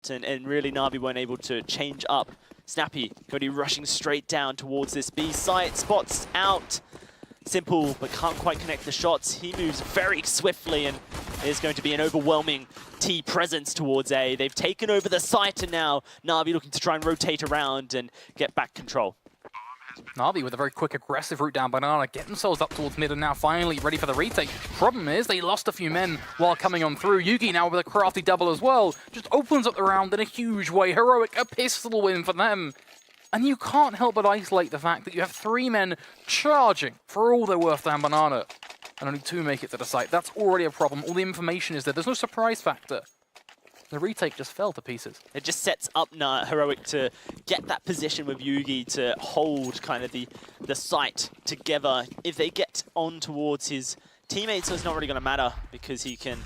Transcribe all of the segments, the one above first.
out, and really NaVi weren't able to change up. Snappy going to be rushing straight down towards this B site. Spots out. Simple, but can't quite connect the shots. He moves very swiftly, and there's going to be an overwhelming T presence towards A. They've taken over the site, and now NaVi looking to try and rotate around and get back control. NaVi with a very quick, aggressive route down Banana, get themselves up towards mid and now finally ready for the retake. Problem is, they lost a few men while coming on through. Yugi now with a crafty double as well, just opens up the round in a huge way. Heroic, a pistol win for them. And you can't help but isolate the fact that you have 3 men charging for all they're worth down Banana, and only 2 make it to the site. That's already a problem. All the information is there. There's no surprise factor. The retake just fell to pieces. It just sets up Heroic to get that position with Yugi to hold kind of the site together. If they get on towards his teammates, so it's not really going to matter because he can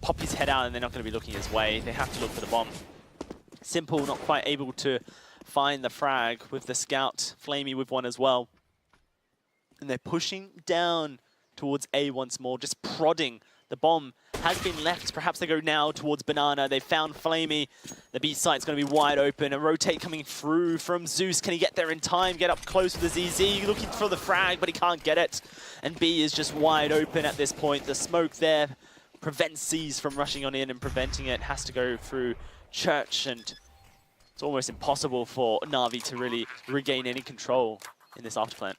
pop his head out and they're not going to be looking his way. They have to look for the bomb. Simple not quite able to find the frag with the scout. Flamey with one as well. And they're pushing down towards A once more, just prodding. The bomb has been left. Perhaps they go now towards Banana. They found Flamey. The B site's going to be wide open. A rotate coming through from Zeus. Can he get there in time? Get up close with the ZZ. Looking for the frag, but he can't get it. And B is just wide open at this point. The smoke there prevents C's from rushing on in, and preventing it has to go through Church. And it's almost impossible for NaVi to really regain any control in this afterplant.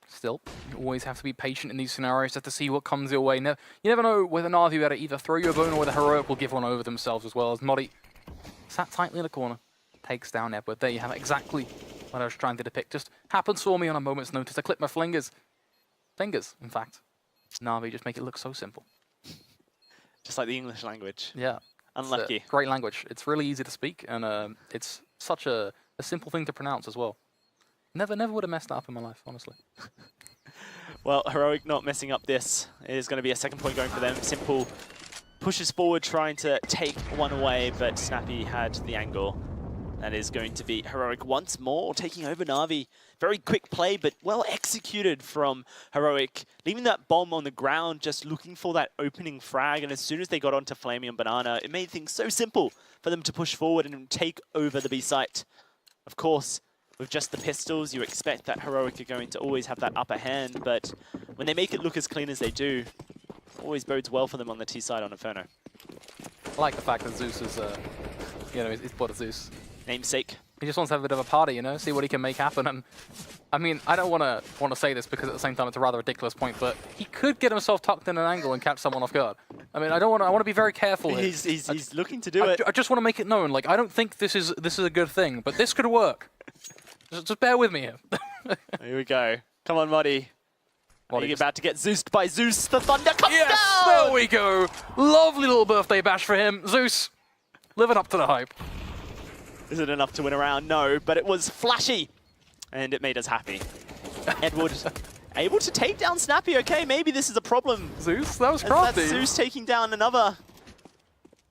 Still, you always have to be patient in these scenarios just to see what comes your way. You never know whether NaVi will either throw you a bone or whether Heroic will give one over themselves as well. As Modi sat tightly in the corner, takes down Edward. There you have exactly what I was trying to depict. Just happened for me on a moment's notice. I clipped my fingers. Fingers, in fact. NaVi just make it look so simple. Just like the English language. Yeah. Unlucky. It's a great language. It's really easy to speak, and it's such a simple thing to pronounce as well. Never would have messed that up in my life, honestly. Well, Heroic not messing up this. It is going to be a second point going for them. Simple pushes forward, trying to take one away, but Snappy had the angle. That is going to be Heroic once more, taking over NaVi. Very quick play, but well executed from Heroic. Leaving that bomb on the ground, just looking for that opening frag. And as soon as they got onto Flamey and Banana, it made things so simple for them to push forward and take over the B site. Of course, with just the pistols, you expect that Heroic are going to always have that upper hand, but when they make it look as clean as they do, always bodes well for them on the T side on Inferno. I like the fact that Zeus is, he's bought a Zeus. Namesake. He just wants to have a bit of a party, see what he can make happen. And I mean, I don't want to say this because at the same time it's a rather ridiculous point, but he could get himself tucked in an angle and catch someone off guard. I mean, I want to be very careful here. He's looking to do it. I just want to make it known, like, I don't think this is a good thing, but this could work. Just bear with me here. Here we go. Come on, Modi. You're about to get Zeused by Zeus. The thunder comes down! Yes, there we go. Lovely little birthday bash for him. Zeus, living up to the hype. Is it enough to win a round? No, but it was flashy. And it made us happy. Edward able to take down Snappy. Okay, maybe this is a problem. Zeus, that was crafty. That's Zeus taking down another.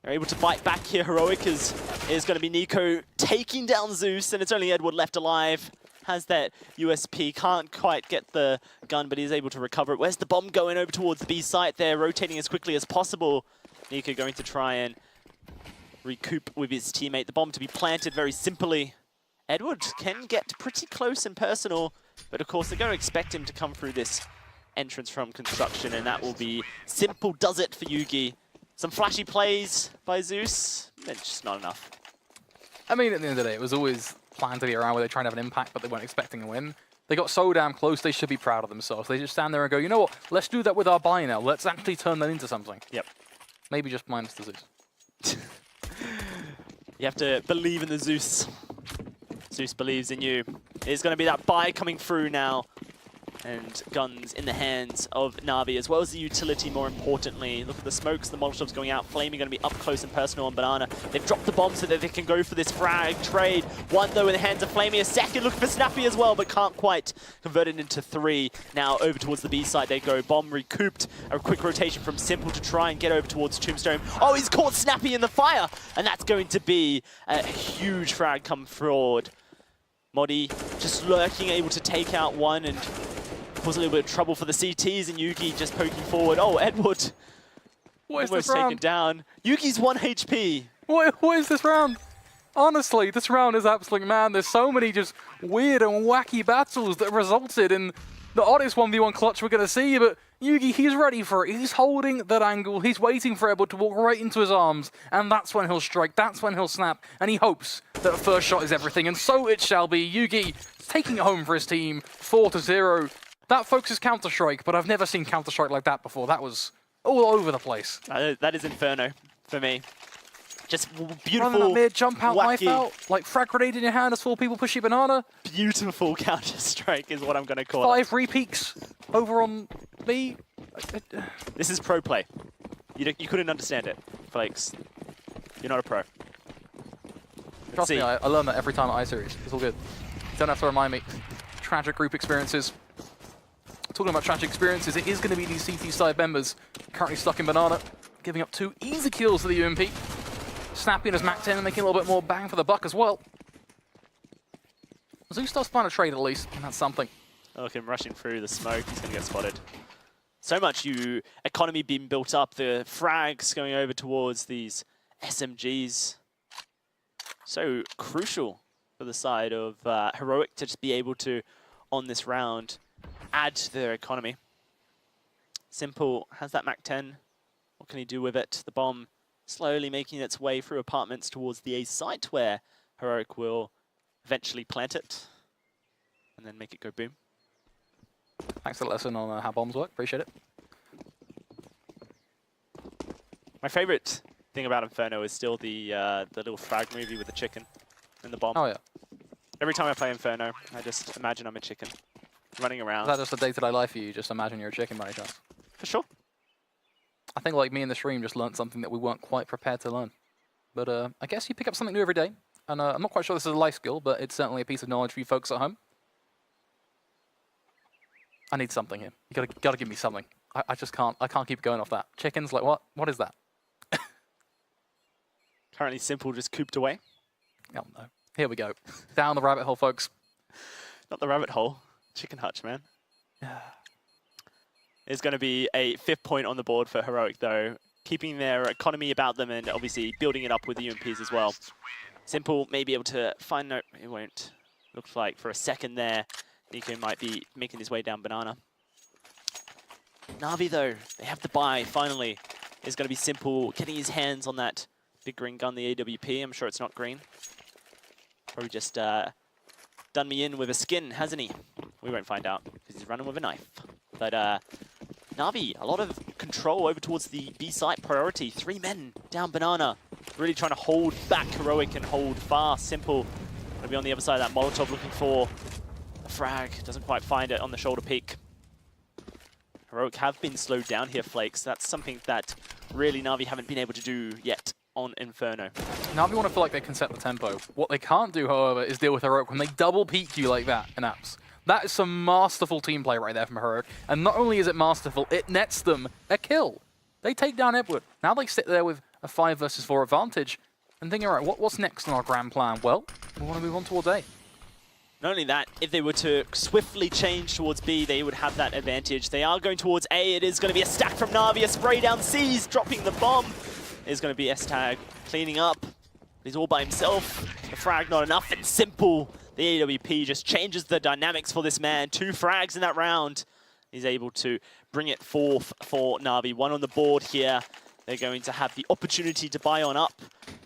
They're able to bite back here. Heroic is going to be Nico taking down Zeus, and it's only Edward left alive. Has that USP, can't quite get the gun, but he's able to recover it. Where's the bomb going over towards the B site there, rotating as quickly as possible. Nico going to try and recoup with his teammate. The bomb to be planted very simply. Edward can get pretty close and personal, but of course they're going to expect him to come through this entrance from construction, and that will be Simple does it for Yugi. Some flashy plays by Zeus, it's just not enough. I mean, at the end of the day, it was always planned to be around where they're trying to have an impact, but they weren't expecting a win. They got so damn close, they should be proud of themselves. They just stand there and go, you know what, let's do that with our buy now. Let's actually turn that into something. Yep. Maybe just minus the Zeus. You have to believe in the Zeus. Zeus believes in you. There's going to be that buy coming through now. And guns in the hands of NaVi, as well as the utility, more importantly. Look at the smokes, the Molotovs going out. Flaming going to be up close and personal on Banana. They've dropped the bomb so that they can go for this frag trade. One, though, in the hands of Flaming. A second, looking for Snappy as well, but can't quite convert it into 3. Now over towards the B side they go. Bomb recouped. A quick rotation from Simple to try and get over towards Tombstone. Oh, he's caught Snappy in the fire! And that's going to be a huge frag come forward. Modi just lurking, able to take out one, and cause a little bit of trouble for the CTs, and Yugi just poking forward. Oh, Edward almost taken down. Yugi's 1 HP. What is this round? Honestly, this round is absolutely mad. There's so many just weird and wacky battles that resulted in the oddest 1v1 clutch we're going to see, but Yugi, he's ready for it. He's holding that angle. He's waiting for Ebo to walk right into his arms, and that's when he'll strike. That's when he'll snap, and he hopes that the first shot is everything, and so it shall be. Yugi taking it home for his team, 4-0. That, folks, is Counter-Strike, but I've never seen Counter-Strike like that before. That was all over the place. That is Inferno for me. Just beautiful, Running that mid, jump out, wacky, knife out, like frag grenade in your hand as 4 people push you banana. Beautiful Counter-Strike is what I'm going to call 5 repeats over on me. This is pro play. You couldn't understand it, Flakes. You're not a pro. Trust me, I learn that every time at iSeries. It's all good. You don't have to remind me. Tragic group experiences. Talking about tragic experiences, it is going to be these CT side members currently stuck in banana, giving up 2 easy kills to the UMP. Snapping as Mac 10 and making a little bit more bang for the buck as well. Zeus does find a trade at least, and that's something. Look at him rushing through the smoke. He's going to get spotted. So much economy being built up. The frags going over towards these SMGs. So crucial for the side of Heroic to just be able to, on this round, add to their economy. Simple has that Mac 10. What can he do with it? The bomb slowly making its way through apartments towards the A site where Heroic will eventually plant it and then make it go boom. Thanks for the lesson on how bombs work. Appreciate it. My favorite thing about Inferno is still the little frag movie with the chicken and the bomb. Oh, yeah. Every time I play Inferno, I just imagine I'm a chicken running around. Is that just a day-to-day life for you? Just imagine you're a chicken by any chance? For sure. I think like me in the stream just learned something that we weren't quite prepared to learn. But I guess you pick up something new every day. And I'm not quite sure this is a life skill, but it's certainly a piece of knowledge for you folks at home. I need something here. You gotta give me something. I just can't. I can't keep going off that. Chickens, like what? What is that? Currently Simple just cooped away. Oh no. Here we go. Down the rabbit hole, folks. Not the rabbit hole. Chicken hutch, man. There's going to be a 5th point on the board for Heroic, though, keeping their economy about them and obviously building it up with the UMPs as well. Simple may be able to find no... It won't. Looks like for a second there, Nico might be making his way down banana. NaVi, though, they have the buy, finally. It's going to be Simple getting his hands on that big green gun, the AWP. I'm sure it's not green. Probably just done me in with a skin, hasn't he? We won't find out, because he's running with a knife. But NaVi, a lot of control over towards the B site priority. 3 men down banana. Really trying to hold back Heroic and hold fast. Simple. Gonna be on the other side of that Molotov looking for a frag. Doesn't quite find it on the shoulder peak. Heroic have been slowed down here, Flakes. That's something that really NaVi haven't been able to do yet on Inferno. NaVi want to feel like they can set the tempo. What they can't do, however, is deal with Heroic when they double peek you like that in apps. That is some masterful team play right there from Heroic. And not only is it masterful, it nets them a kill. They take down Edward. Now they sit there with a 5 versus 4 advantage and thinking, all right, what's next on our grand plan? Well, we want to move on towards A. Not only that, if they were to swiftly change towards B, they would have that advantage. They are going towards A. It is going to be a stack from NaVi, a spray down C's, dropping the bomb. It is going to be S-Tag cleaning up. He's all by himself. The frag not enough, and Simple. The AWP just changes the dynamics for this man. 2 frags in that round. He's able to bring it forth for NaVi. 1 on the board here. They're going to have the opportunity to buy on up.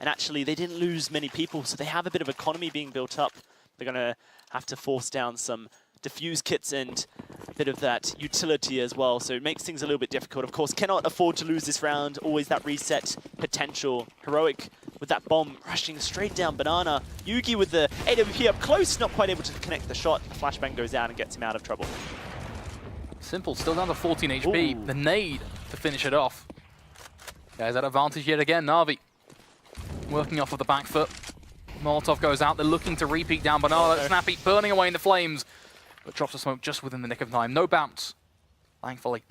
And actually, they didn't lose many people, so they have a bit of economy being built up. They're going to have to force down some diffuse kits and a bit of that utility as well. So it makes things a little bit difficult. Of course, cannot afford to lose this round. Always that reset potential. Heroic with that bomb rushing straight down banana. Yugi with the AWP up close, not quite able to connect the shot. The flashbang goes down and gets him out of trouble. Simple, still down to 14 HP. Ooh. The nade to finish it off. There's that advantage yet again. NaVi working off of the back foot. Molotov goes out. They're looking to repeat down banana. Snappy burning away in the flames, but drops the smoke just within the nick of time. No bounce, thankfully.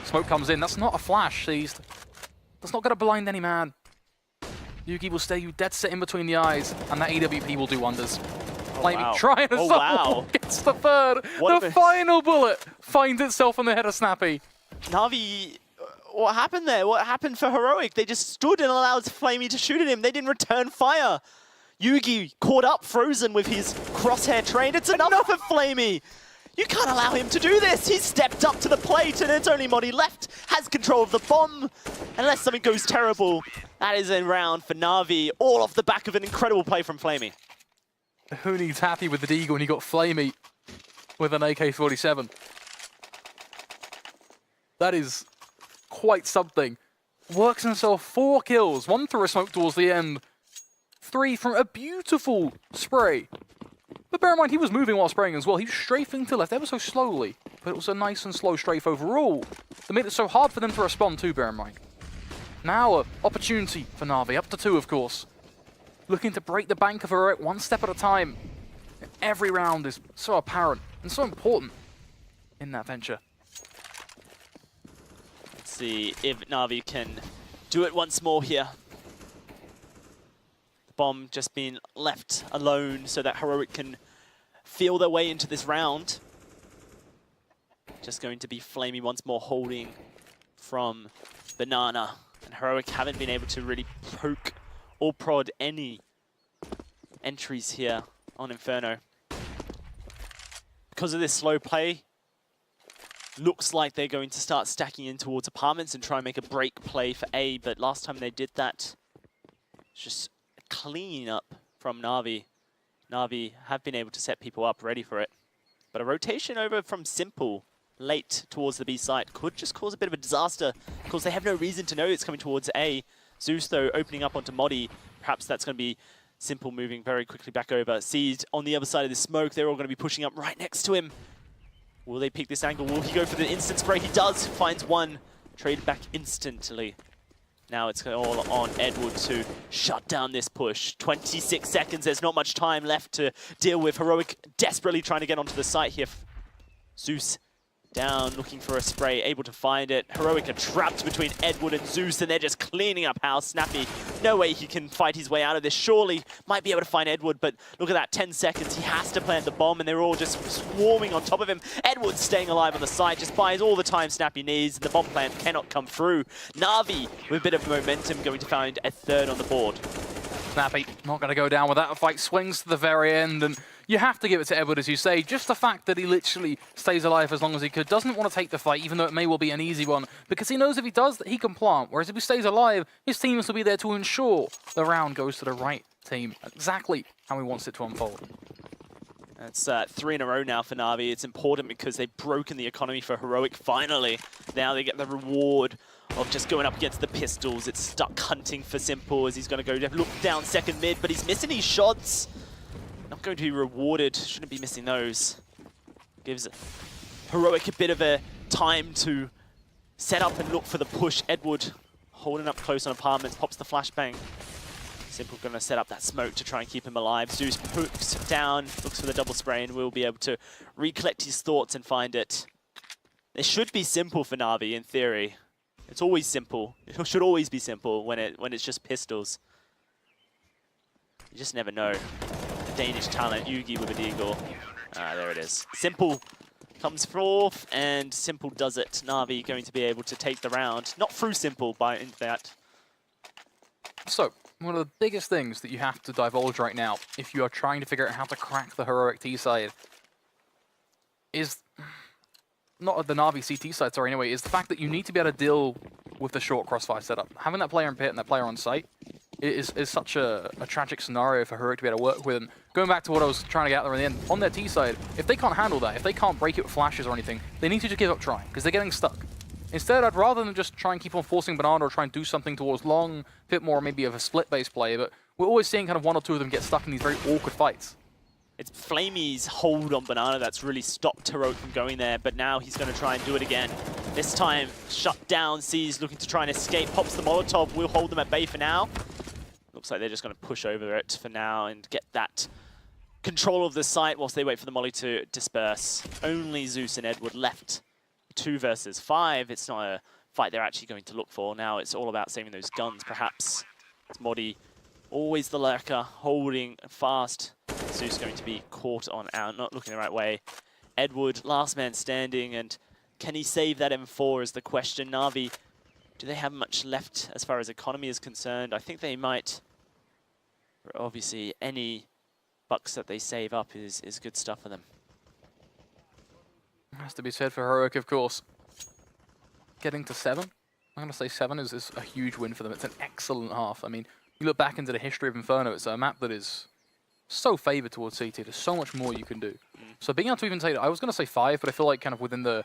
Smoke comes in. That's not a flash seized. That's not going to blind any man. Yugi will stay you dead set in between the eyes, and that AWP will do wonders. Flaming, wow. trying to wow. gets the third. The final bullet finds itself on the head of Snappy. NaVi, what happened there? What happened for Heroic? They just stood and allowed Flamey to shoot at him. They didn't return fire. Yugi caught up, frozen with his crosshair train. It's enough for Flamey. You can't allow him to do this. He's stepped up to the plate, and it's only Modi left. Has control of the bomb. Unless something goes terrible, that is a round for NaVi, all off the back of an incredible play from Flamey. Who needs happy with the Deagle when he got Flamey with an AK-47? That is quite something. Works himself 4 kills, 1 through a smoke towards the end, 3 from a beautiful spray. But bear in mind, he was moving while spraying as well. He was strafing to left ever so slowly, but it was a nice and slow strafe overall. That made it so hard for them to respond too, bear in mind. Now, an opportunity for NaVi, up to 2 of course. Looking to break the bank of Heroic 1 step at a time. Every round is so apparent and so important in that venture. Let's see if NaVi can do it once more here. The bomb just being left alone so that Heroic can feel their way into this round. Just going to be Flamey once more holding from Banana. And Heroic haven't been able to really poke or prod any entries here on Inferno. Because of this slow play, looks like they're going to start stacking in towards apartments and try and make a break play for A, but last time they did that, it's just a clean up from NaVi. NaVi have been able to set people up ready for it. But a rotation over from Simple late towards the B site could just cause a bit of a disaster, because they have no reason to know it's coming towards A. Zeus, though, opening up onto Modi. Perhaps that's going to be Simple moving very quickly back over. Seized on the other side of the smoke. They're all going to be pushing up right next to him. Will they pick this angle? Will he go for the instant spray? He does. Finds one. Traded back instantly. Now it's all on Edward to shut down this push. 26 seconds. There's not much time left to deal with. Heroic desperately trying to get onto the site here. Zeus down, looking for a spray, able to find it. Heroic are trapped between Edward and Zeus, and they're just cleaning up house. Snappy, no way he can fight his way out of this. Surely might be able to find Edward, but look at that, 10 seconds. He has to plant the bomb, and they're all just swarming on top of him. Edward's staying alive on the side, just buys all the time Snappy needs, and the bomb plant cannot come through. NaVi, with a bit of momentum, going to find a 3rd on the board. Snappy, not going to go down with that. A fight swings to the very end, and you have to give it to Edward, as you say. Just the fact that he literally stays alive as long as he could, doesn't want to take the fight, even though it may well be an easy one, because he knows if he does, that he can plant. Whereas if he stays alive, his teams will be there to ensure the round goes to the right team. Exactly how he wants it to unfold. That's 3 in a row now for NaVi. It's important because they've broken the economy for Heroic finally. Now they get the reward of just going up against the pistols. It's stuck hunting for Simple as he's going to go look down second mid, but he's missing his shots. Not going to be rewarded. Shouldn't be missing those. Gives Heroic a bit of a time to set up and look for the push. Edward holding up close on apartments, pops the flashbang. Simple going to set up that smoke to try and keep him alive. Zeus pokes down, looks for the double spray, and will be able to recollect his thoughts and find it. It should be simple for NaVi in theory. It's always simple. It should always be simple when it's just pistols. You just never know. The Danish talent, Yugi with a deagle. Ah, there it is. Simple comes forth, and Simple does it. NaVi going to be able to take the round. Not through Simple, by that. So, one of the biggest things that you have to divulge right now, if you are trying to figure out how to crack the Heroic T side, is not the NaVi CT side, sorry, anyway, is the fact that you need to be able to deal with the short crossfire setup. Having that player in pit and that player on site is such a tragic scenario for Heroic to be able to work with. And going back to what I was trying to get out there in the end, on their T side, if they can't handle that, if they can't break it with flashes or anything, they need to just give up trying, because they're getting stuck. Instead, I'd rather than just try and keep on forcing Banana or try and do something towards long, a bit more maybe of a split-based play, but we're always seeing kind of 1 or 2 of them get stuck in these very awkward fights. It's Flamey's hold on Banana that's really stopped Heroic from going there, but now he's going to try and do it again. This time, shut down, C's looking to try and escape, pops the Molotov, will hold them at bay for now. Looks like they're just going to push over it for now and get that control of the site whilst they wait for the molly to disperse. Only Zeus and Edward left. 2 versus 5. It's not a fight they're actually going to look for. Now it's all about saving those guns, perhaps. It's Modi, always the lurker, holding fast. Zeus going to be caught on out, not looking the right way. Edward, last man standing, and can he save that M4 is the question. NaVi do they have much left as far as economy is concerned? I think they might. Obviously, any bucks that they save up is good stuff for them. Has to be said for Heroic, of course. Getting to 7. I'm going to say 7 is a huge win for them. It's an excellent half. I mean, you look back into the history of Inferno, it's a map that is so favoured towards CT. There's so much more you can do. So being able to even take it, I was going to say 5, but I feel like kind of within the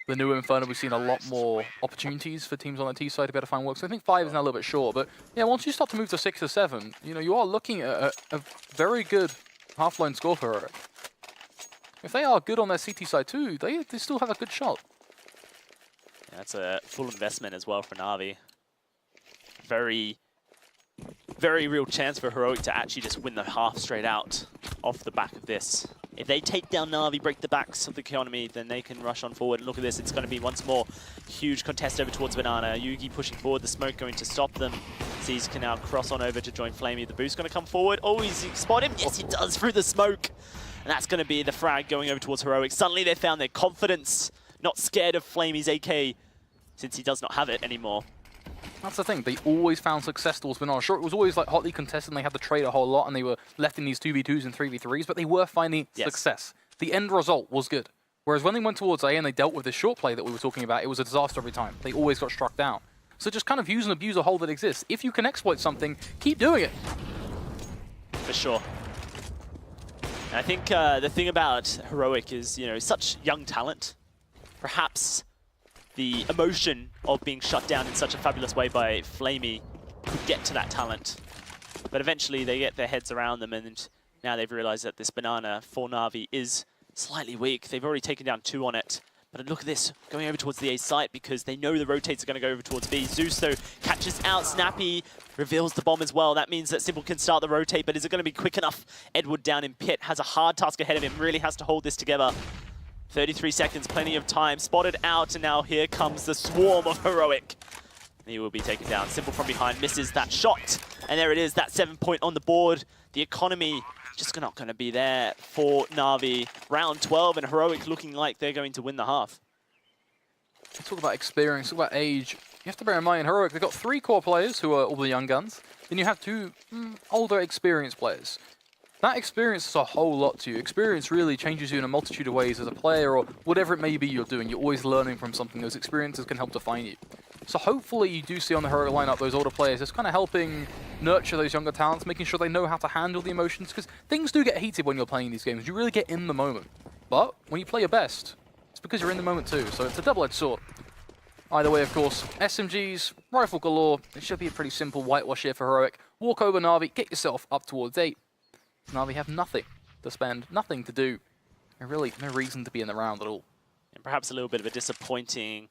new Inferno, we've seen a lot more opportunities for teams on the T side to be able to find work. So I think 5 is now a little bit short. But yeah, once you start to move to 6 or 7, you know, you are looking at a very good half-line score for Heroic. If they are good on their CT side too, they still have a good shot. Yeah, that's a full investment as well for NaVi. Very, very real chance for Heroic to actually just win the half straight out off the back of this. If they take down NaVi, break the backs of the economy, then they can rush on forward. And look at this, it's going to be once more huge contest over towards Banana. Yugi pushing forward, the smoke going to stop them. Z's can now cross on over to join Flamey. The boost going to come forward. Oh, he's spot him? Yes, he does through the smoke. And that's going to be the frag going over towards Heroic. Suddenly they found their confidence, not scared of Flamey's AK, since he does not have it anymore. That's the thing, they always found success towards Banana. Sure, it was always like hotly contested and they had to trade a whole lot and they were left in these 2v2s and 3v3s, but they were finding success. The end result was good. Whereas when they went towards A and they dealt with this short play that we were talking about, it was a disaster every time. They always got struck down. So just kind of use and abuse a hole that exists. If you can exploit something, keep doing it. For sure. And I think the thing about Heroic is, you know, such young talent. Perhaps the emotion of being shut down in such a fabulous way by Flamey could get to that talent. But eventually they get their heads around them, and now they've realized that this Banana for NaVi is slightly weak. They've already taken down 2 on it. But look at this, going over towards the A site because they know the rotates are going to go over towards B. Zeus, though, catches out. Snappy reveals the bomb as well. That means that Simple can start the rotate, but is it going to be quick enough? Edward down in pit has a hard task ahead of him, really has to hold this together. 33 seconds, plenty of time. Spotted out, and now here comes the swarm of Heroic. He will be taken down. Simple from behind misses that shot. And there it is, that 7-point on the board. The economy just not going to be there for NaVi. Round 12, and Heroic looking like they're going to win the half. Talk about experience, talk about age. You have to bear in mind, Heroic, they've got 3 core players who are all the young guns. Then you have 2 older experienced players. That experience is a whole lot to you. Experience really changes you in a multitude of ways as a player or whatever it may be you're doing. You're always learning from something. Those experiences can help define you. So hopefully you do see on the Heroic lineup those older players just kind of helping nurture those younger talents, making sure they know how to handle the emotions, because things do get heated when you're playing these games. You really get in the moment. But when you play your best, it's because you're in the moment too. So it's a double-edged sword. Either way, of course, SMGs, rifle galore. It should be a pretty simple whitewash here for Heroic. Walk over NaVi, get yourself up towards 8. NaVi have nothing to spend, nothing to do, and really no reason to be in the round at all. And perhaps a little bit of a disappointing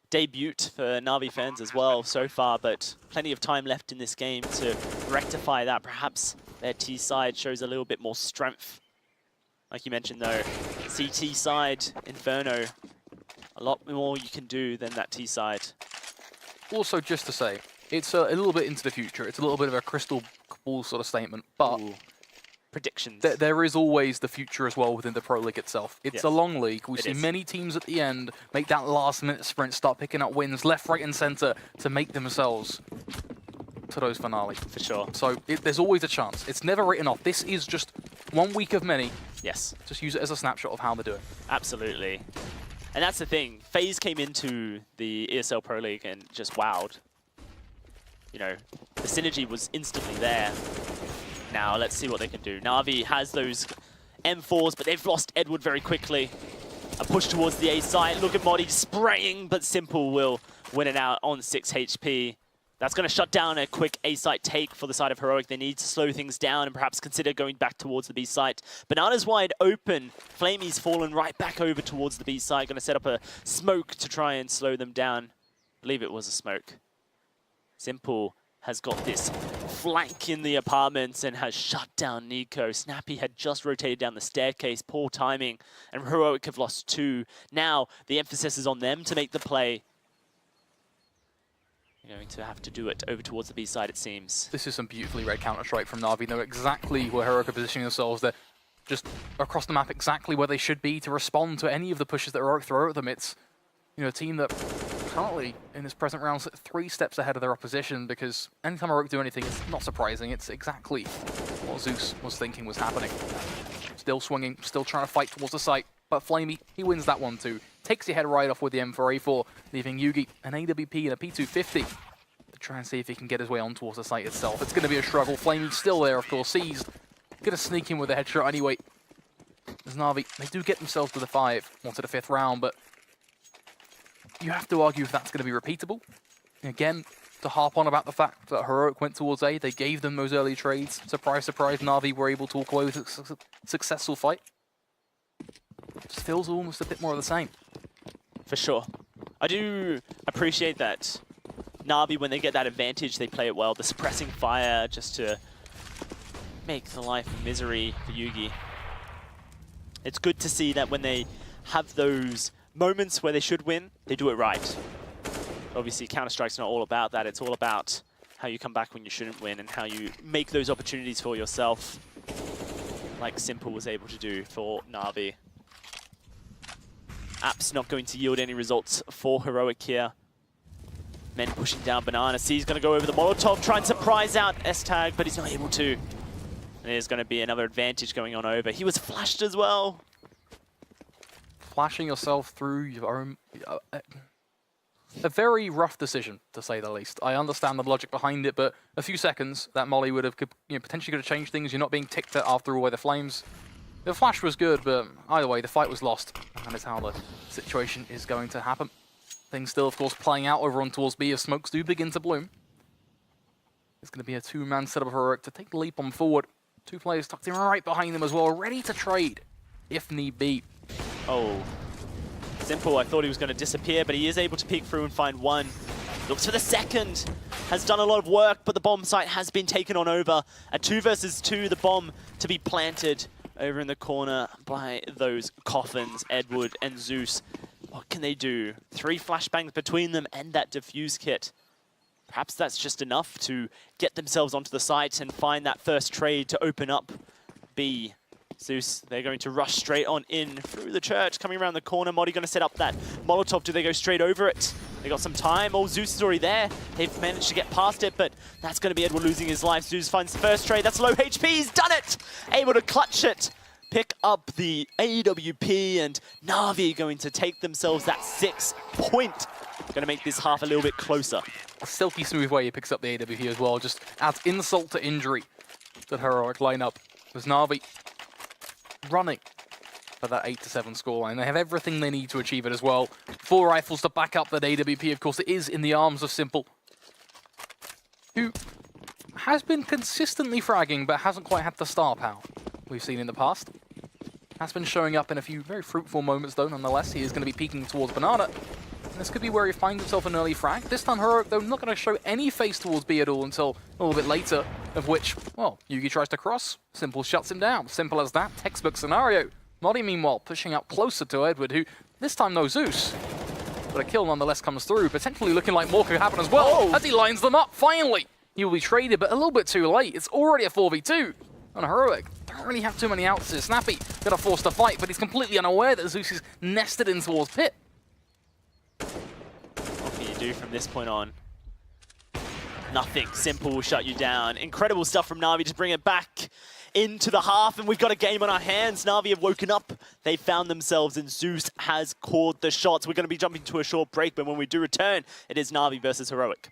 debut for NaVi fans as well so far, but plenty of time left in this game to rectify that. Perhaps their T side shows a little bit more strength. Like you mentioned though, CT side, Inferno, a lot more you can do than that T side. Also, just to say, it's a little bit into the future. It's a little bit of a crystal ball sort of statement, but predictions. There is always the future as well within the Pro League itself. It's a long league. We see many teams at the end make that last-minute sprint, start picking up wins left, right, and center to make themselves to those finales. For sure. So there's always a chance. It's never written off. This is just 1 week of many. Yes. Just use it as a snapshot of how they're doing. Absolutely. And that's the thing. FaZe came into the ESL Pro League and just wowed. You know, the synergy was instantly there. Now, let's see what they can do. NaVi has those M4s, but they've lost Edward very quickly. A push towards the A site. Look at Modi spraying, but Simple will win it out on 6 HP. That's going to shut down a quick A site take for the side of Heroic. They need to slow things down and perhaps consider going back towards the B site. Banana's wide open. Flamey's fallen right back over towards the B site. Going to set up a smoke to try and slow them down. I believe it was a smoke. Simple has got this flank in the apartments and has shut down Nico. Snappy had just rotated down the staircase, poor timing, and Heroic have lost 2. Now the emphasis is on them to make the play. You're going to have to do it over towards the B side, it seems. This is some beautifully read Counter-Strike from NaVi. They know exactly where Heroic are positioning themselves. They're just across the map exactly where they should be to respond to any of the pushes that Heroic throw at them. It's, you know, a team that currently, in this present round, 3 steps ahead of their opposition, because anytime Heroic do anything, it's not surprising. It's exactly what Zeus was thinking was happening. Still swinging, still trying to fight towards the site, but Flamey, he wins that one too. Takes your head right off with the M4A4, leaving Yugi an AWP and a P250 to try and see if he can get his way on towards the site itself. It's going to be a struggle. Flamey still there, of course, seized. Going to sneak in with a headshot anyway. As NaVi, they do get themselves to the 5, or to the 5th round, but you have to argue if that's going to be repeatable. Again, to harp on about the fact that Heroic went towards A, they gave them those early trades. Surprise, surprise, NaVi were able to walk away with a successful fight. Just feels almost a bit more of the same. For sure. I do appreciate that NaVi, when they get that advantage, they play it well. The suppressing fire just to make the life of misery for Yugi. It's good to see that when they have those moments where they should win, they do it right. Obviously, Counter-Strike's not all about that. It's all about how you come back when you shouldn't win and how you make those opportunities for yourself, like Simple was able to do for NaVi. App's not going to yield any results for Heroic here. Men pushing down Banana. C's going to go over the Molotov, try and surprise out S-Tag, but he's not able to. And there's going to be another advantage going on over. He was flashed as well. Flashing yourself through your own... a very rough decision, to say the least. I understand the logic behind it, but a few seconds, that molly would have potentially could have changed things. You're not being ticked at after all by the flames. The flash was good, but either way, the fight was lost. And that is how the situation is going to happen. Things still, of course, playing out over on towards B as smokes do begin to bloom. It's going to be a 2-man setup of Heroic to take the leap on forward. 2 players tucked in right behind them as well, ready to trade, if need be. Oh. Simple, I thought he was going to disappear, but he is able to peek through and find one. Looks for the second. Has done a lot of work, but the bomb site has been taken on over. A 2 versus 2, the bomb to be planted over in the corner by those coffins, Edward and Zeus. What can they do? 3 flashbangs between them and that defuse kit. Perhaps that's just enough to get themselves onto the site and find that first trade to open up B. Zeus, they're going to rush straight on in through the church, coming around the corner. Modi going to set up that Molotov. Do they go straight over it? They got some time. Oh, Zeus is already there. They've managed to get past it, but that's going to be Edward losing his life. Zeus finds the first trade. That's low HP. He's done it! Able to clutch it. Pick up the AWP, and NaVi going to take themselves that 6 point. Going to make this half a little bit closer. A silky smooth way he picks up the AWP as well. Just adds insult to injury to the Heroic lineup. There's NaVi running for that 8-7 scoreline. They have everything they need to achieve it as well. 4 rifles to back up that AWP. Of course, it is in the arms of Simple, who has been consistently fragging, but hasn't quite had the star power we've seen in the past. Has been showing up in a few very fruitful moments, though, nonetheless. He is going to be peeking towards Banana. And this could be where he finds himself an early frag. This time, Heroic, though, not going to show any face towards B at all until a little bit later, of which, well, Yugi tries to cross. Simple shuts him down. Simple as that. Textbook scenario. Modi, meanwhile, pushing up closer to Edward, who this time knows Zeus. But a kill nonetheless comes through, potentially looking like more could happen as well. As he lines them up, finally. He will be traded, but a little bit too late. It's already a 4v2 on Heroic. Don't really have too many outs here. Snappy gonna force the fight, but he's completely unaware that Zeus is nested in towards Pit. What can you do from this point on? Nothing. Simple will shut you down. Incredible stuff from NaVi to bring it back into the half, and we've got a game on our hands. NaVi have woken up. They found themselves, and Zeus has called the shots. We're going to be jumping to a short break, but when we do return, it is NaVi versus Heroic.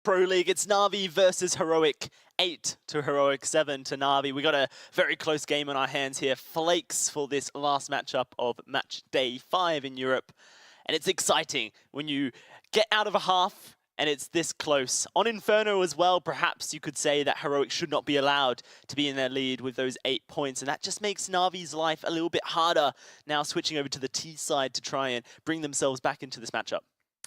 Pro League. It's NaVi versus Heroic 8 to Heroic 7 to NaVi. We got a very close game on our hands here. Flakes for this last matchup of match day 5 in Europe. And it's exciting when you get out of a half and it's this close. On Inferno as well, perhaps you could say that Heroic should not be allowed to be in their lead with those 8 points. And that just makes NaVi's life a little bit harder now switching over to the T side to try and bring themselves back into this matchup.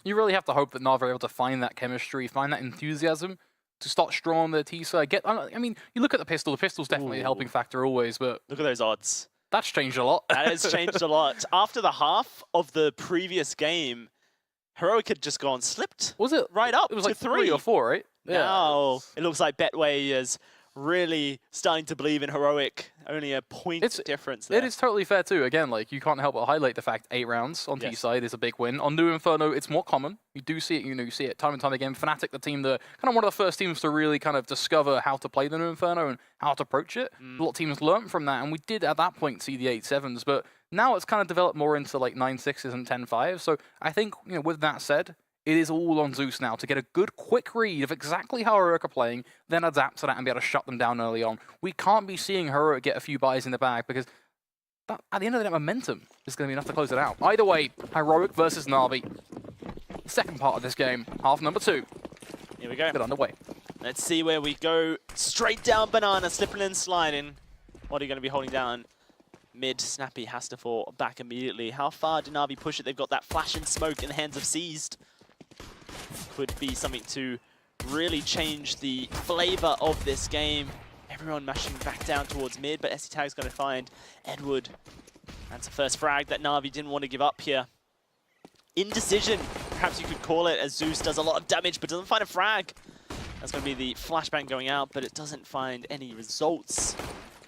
You really have to hope that NaVi are able to find that chemistry, find that enthusiasm to start strong on the T side. I mean, you look at the pistol. The pistol's definitely a helping factor always, but look at those odds. That's changed a lot. That has changed a lot. After the half of the previous game, Heroic had just gone slipped. Was it right up? It was to like 3 or 4, right? Yeah. Now it looks like Betway is really starting to believe in Heroic. Only a point difference there. It is totally fair too. Again, like you can't help but highlight the fact 8 rounds on T side is a big win. On New Inferno, it's more common. You do see it, you see it time and time again. Fnatic, the team that kind of one of the first teams to really kind of discover how to play the New Inferno and how to approach it. A lot of teams learned from that, and we did at that point see the 8-7s, but now it's kind of developed more into like 9-6s and 10-5s. So I think, with that said, it is all on Zeus now to get a good, quick read of exactly how Heroic are playing, then adapt to that and be able to shut them down early on. We can't be seeing Heroic get a few buys in the bag because that, at the end of the day, momentum is going to be enough to close it out. Either way, Heroic versus NaVi. Second part of this game, half number 2. Here we go. Get underway. Let's see where we go. Straight down Banana, slipping and sliding. What are you going to be holding down? Mid, Snappy has to fall back immediately. How far do NaVi push it? They've got that flash and smoke in the hands of Seized. Could be something to really change the flavor of this game. Everyone mashing back down towards mid, but SCTag's going to find Edward. That's the first frag that NaVi didn't want to give up here. Indecision, perhaps you could call it, as Zeus does a lot of damage but doesn't find a frag. That's going to be the flashbang going out, but it doesn't find any results.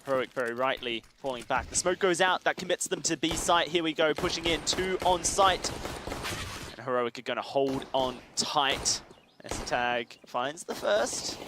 Heroic very rightly falling back. The smoke goes out, that commits them to B site. Here we go, pushing in 2 on site. Heroic are going to hold on tight. SCTag finds the first.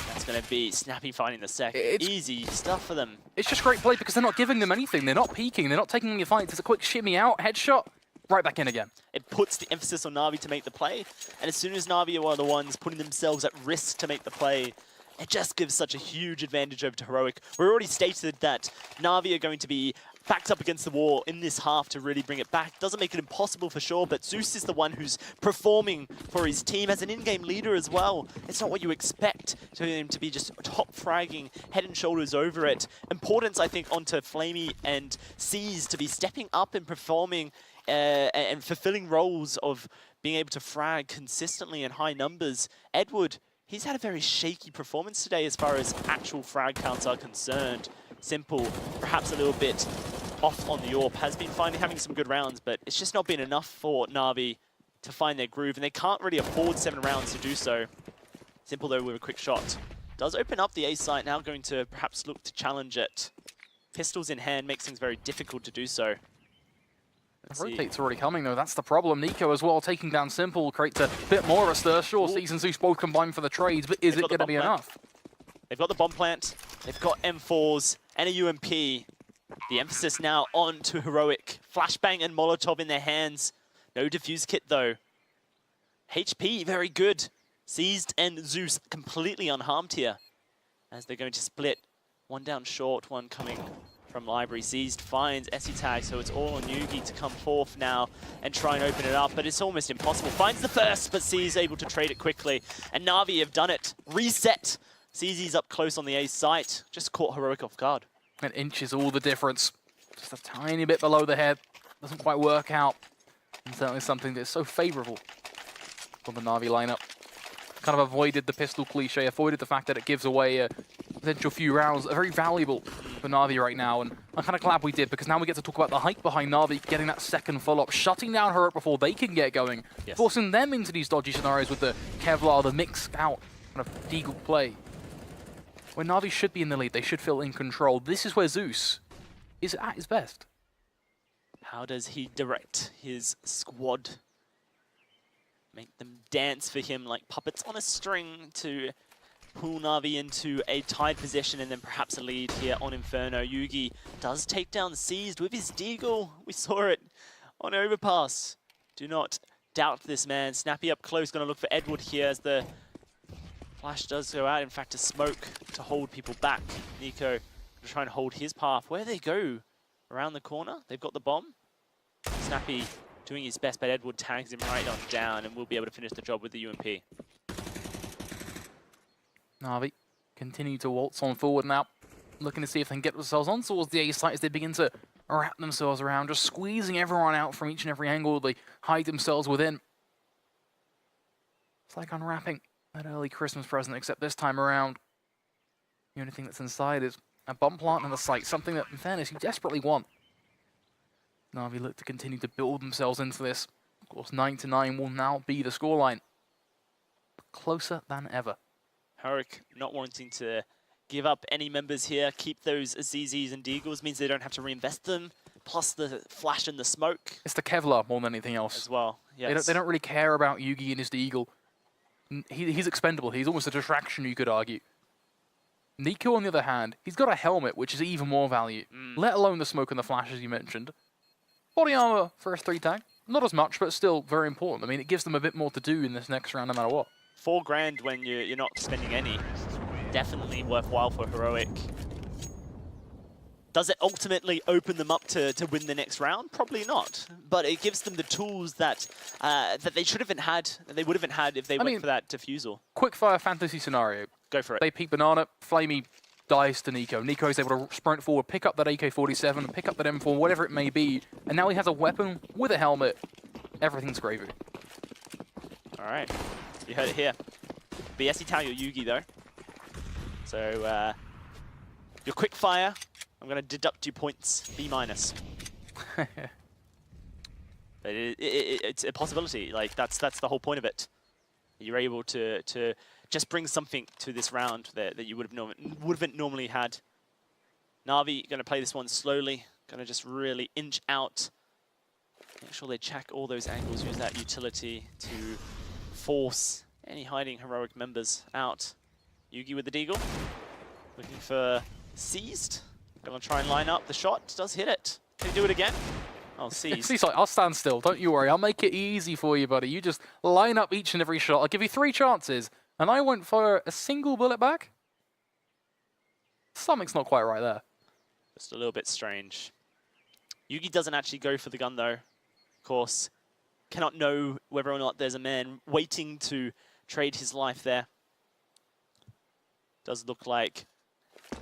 That's going to be Snappy finding the second. Easy stuff for them. It's just great play because they're not giving them anything. They're not peeking. They're not taking any fights. It's a quick shimmy out, headshot, right back in again. It puts the emphasis on NaVi to make the play. And as soon as NaVi are one of the ones putting themselves at risk to make the play, it just gives such a huge advantage over to Heroic. We already stated that NaVi are going to be backed up against the wall in this half to really bring it back. Doesn't make it impossible for sure, but Zeus is the one who's performing for his team as an in-game leader as well. It's not what you expect to him to be just top fragging, head and shoulders over it. Importance, I think, onto Flamey and Seas to be stepping up and performing and fulfilling roles of being able to frag consistently in high numbers. Edward, he's had a very shaky performance today as far as actual frag counts are concerned. Simple, perhaps a little bit off on the AWP, has been having some good rounds, but it's just not been enough for NaVi to find their groove, and they can't really afford 7 rounds to do so. Simple, though, with a quick shot. Does open up the A site, now going to perhaps look to challenge it. Pistols in hand makes things very difficult to do so. The rotate's already coming, though. That's the problem. Nico as well, taking down Simple, creates a bit more of a stir. Sure, Seas and Zeus both combined for the trades, but is it going to be enough? They've got the bomb plant, they've got M4s and a UMP. The emphasis now on to Heroic. Flashbang and Molotov in their hands. No defuse kit though. HP very good. Seized and Zeus completely unharmed here as they're going to split. One down short, one coming from Library. Seized finds SCTag, so it's all on Yugi to come forth now and try and open it up, but it's almost impossible. Finds the first, but Sees able to trade it quickly. And NaVi have done it. Reset. CZ's up close on the A site. Just caught Heroic off guard. An inch is all the difference. Just a tiny bit below the head. Doesn't quite work out. And certainly something that's so favorable for the NaVi lineup. Kind of avoided the pistol cliche, avoided the fact that it gives away a potential few rounds that are very valuable for NaVi right now. And I'm kind of glad we did, because now we get to talk about the hype behind NaVi getting that second follow-up, shutting down Heroic before they can get going, forcing them into these dodgy scenarios with the Kevlar, the mixed out kind of deagle play. When NaVi should be in the lead, they should feel in control. This is where Zeus is at his best. How does he direct his squad? Make them dance for him like puppets on a string to pull NaVi into a tied position and then perhaps a lead here on Inferno. Yugi does take down Seized with his deagle. We saw it on Overpass. Do not doubt this man. Snappy up close, going to look for Edward here as the flash does go out. In fact, a smoke to hold people back. Nico to try and hold his path. Where they go? Around the corner. They've got the bomb. Snappy doing his best, but Edward tags him right on down and will be able to finish the job with the UMP. NaVi continue to waltz on forward now, looking to see if they can get themselves on towards the A site as they begin to wrap themselves around, just squeezing everyone out from each and every angle they hide themselves within. It's like unwrapping that early Christmas present, except this time around, the only thing that's inside is a bomb plant and the site, something that, in fairness, you desperately want. NaVi look to continue to build themselves into this. Of course, 9-9 will now be the scoreline. Closer than ever. Heroic not wanting to give up any members here, keep those ZZs and Deagles, means they don't have to reinvest them, plus the flash and the smoke. It's the Kevlar more than anything else. As well, yes. They don't really care about Yugi and his Deagle. He's expendable. He's almost a distraction, you could argue. Nico, on the other hand, he's got a helmet, which is even more value, let alone the smoke and the flash, as you mentioned. Body armor for a 3-tag. Not as much, but still very important. I mean, it gives them a bit more to do in this next round, no matter what. $4 grand when you're not spending any. Definitely worthwhile for Heroic. Does it ultimately open them up to win the next round? Probably not. But it gives them the tools that that they should have had, that they would have had if they went for that defusal. Quickfire fantasy scenario. Go for it. They peek banana, Flamey dies to Nico. Nico is able to sprint forward, pick up that AK-47, pick up that M4, whatever it may be, and now he has a weapon with a helmet. Everything's gravy. All right, you heard it here. BSC Tao, your Yugi though. So your quick fire, I'm going to deduct 2 points, B-. But it's a possibility. Like that's the whole point of it. You're able to just bring something to this round that you wouldn't normally had. NaVi going to play this one slowly. Going to just really inch out. Make sure they check all those angles. Use that utility to force any hiding Heroic members out. Yugi with the Deagle. Looking for seized. Going to try and line up. The shot does hit it. Can he do it again? Oh, seized. Seized, I'll stand still. Don't you worry. I'll make it easy for you, buddy. You just line up each and every shot. I'll give you 3 chances. And I won't fire a single bullet back? Something's not quite right there. Just a little bit strange. Yugi doesn't actually go for the gun, though. Of course, cannot know whether or not there's a man waiting to trade his life there. Does look like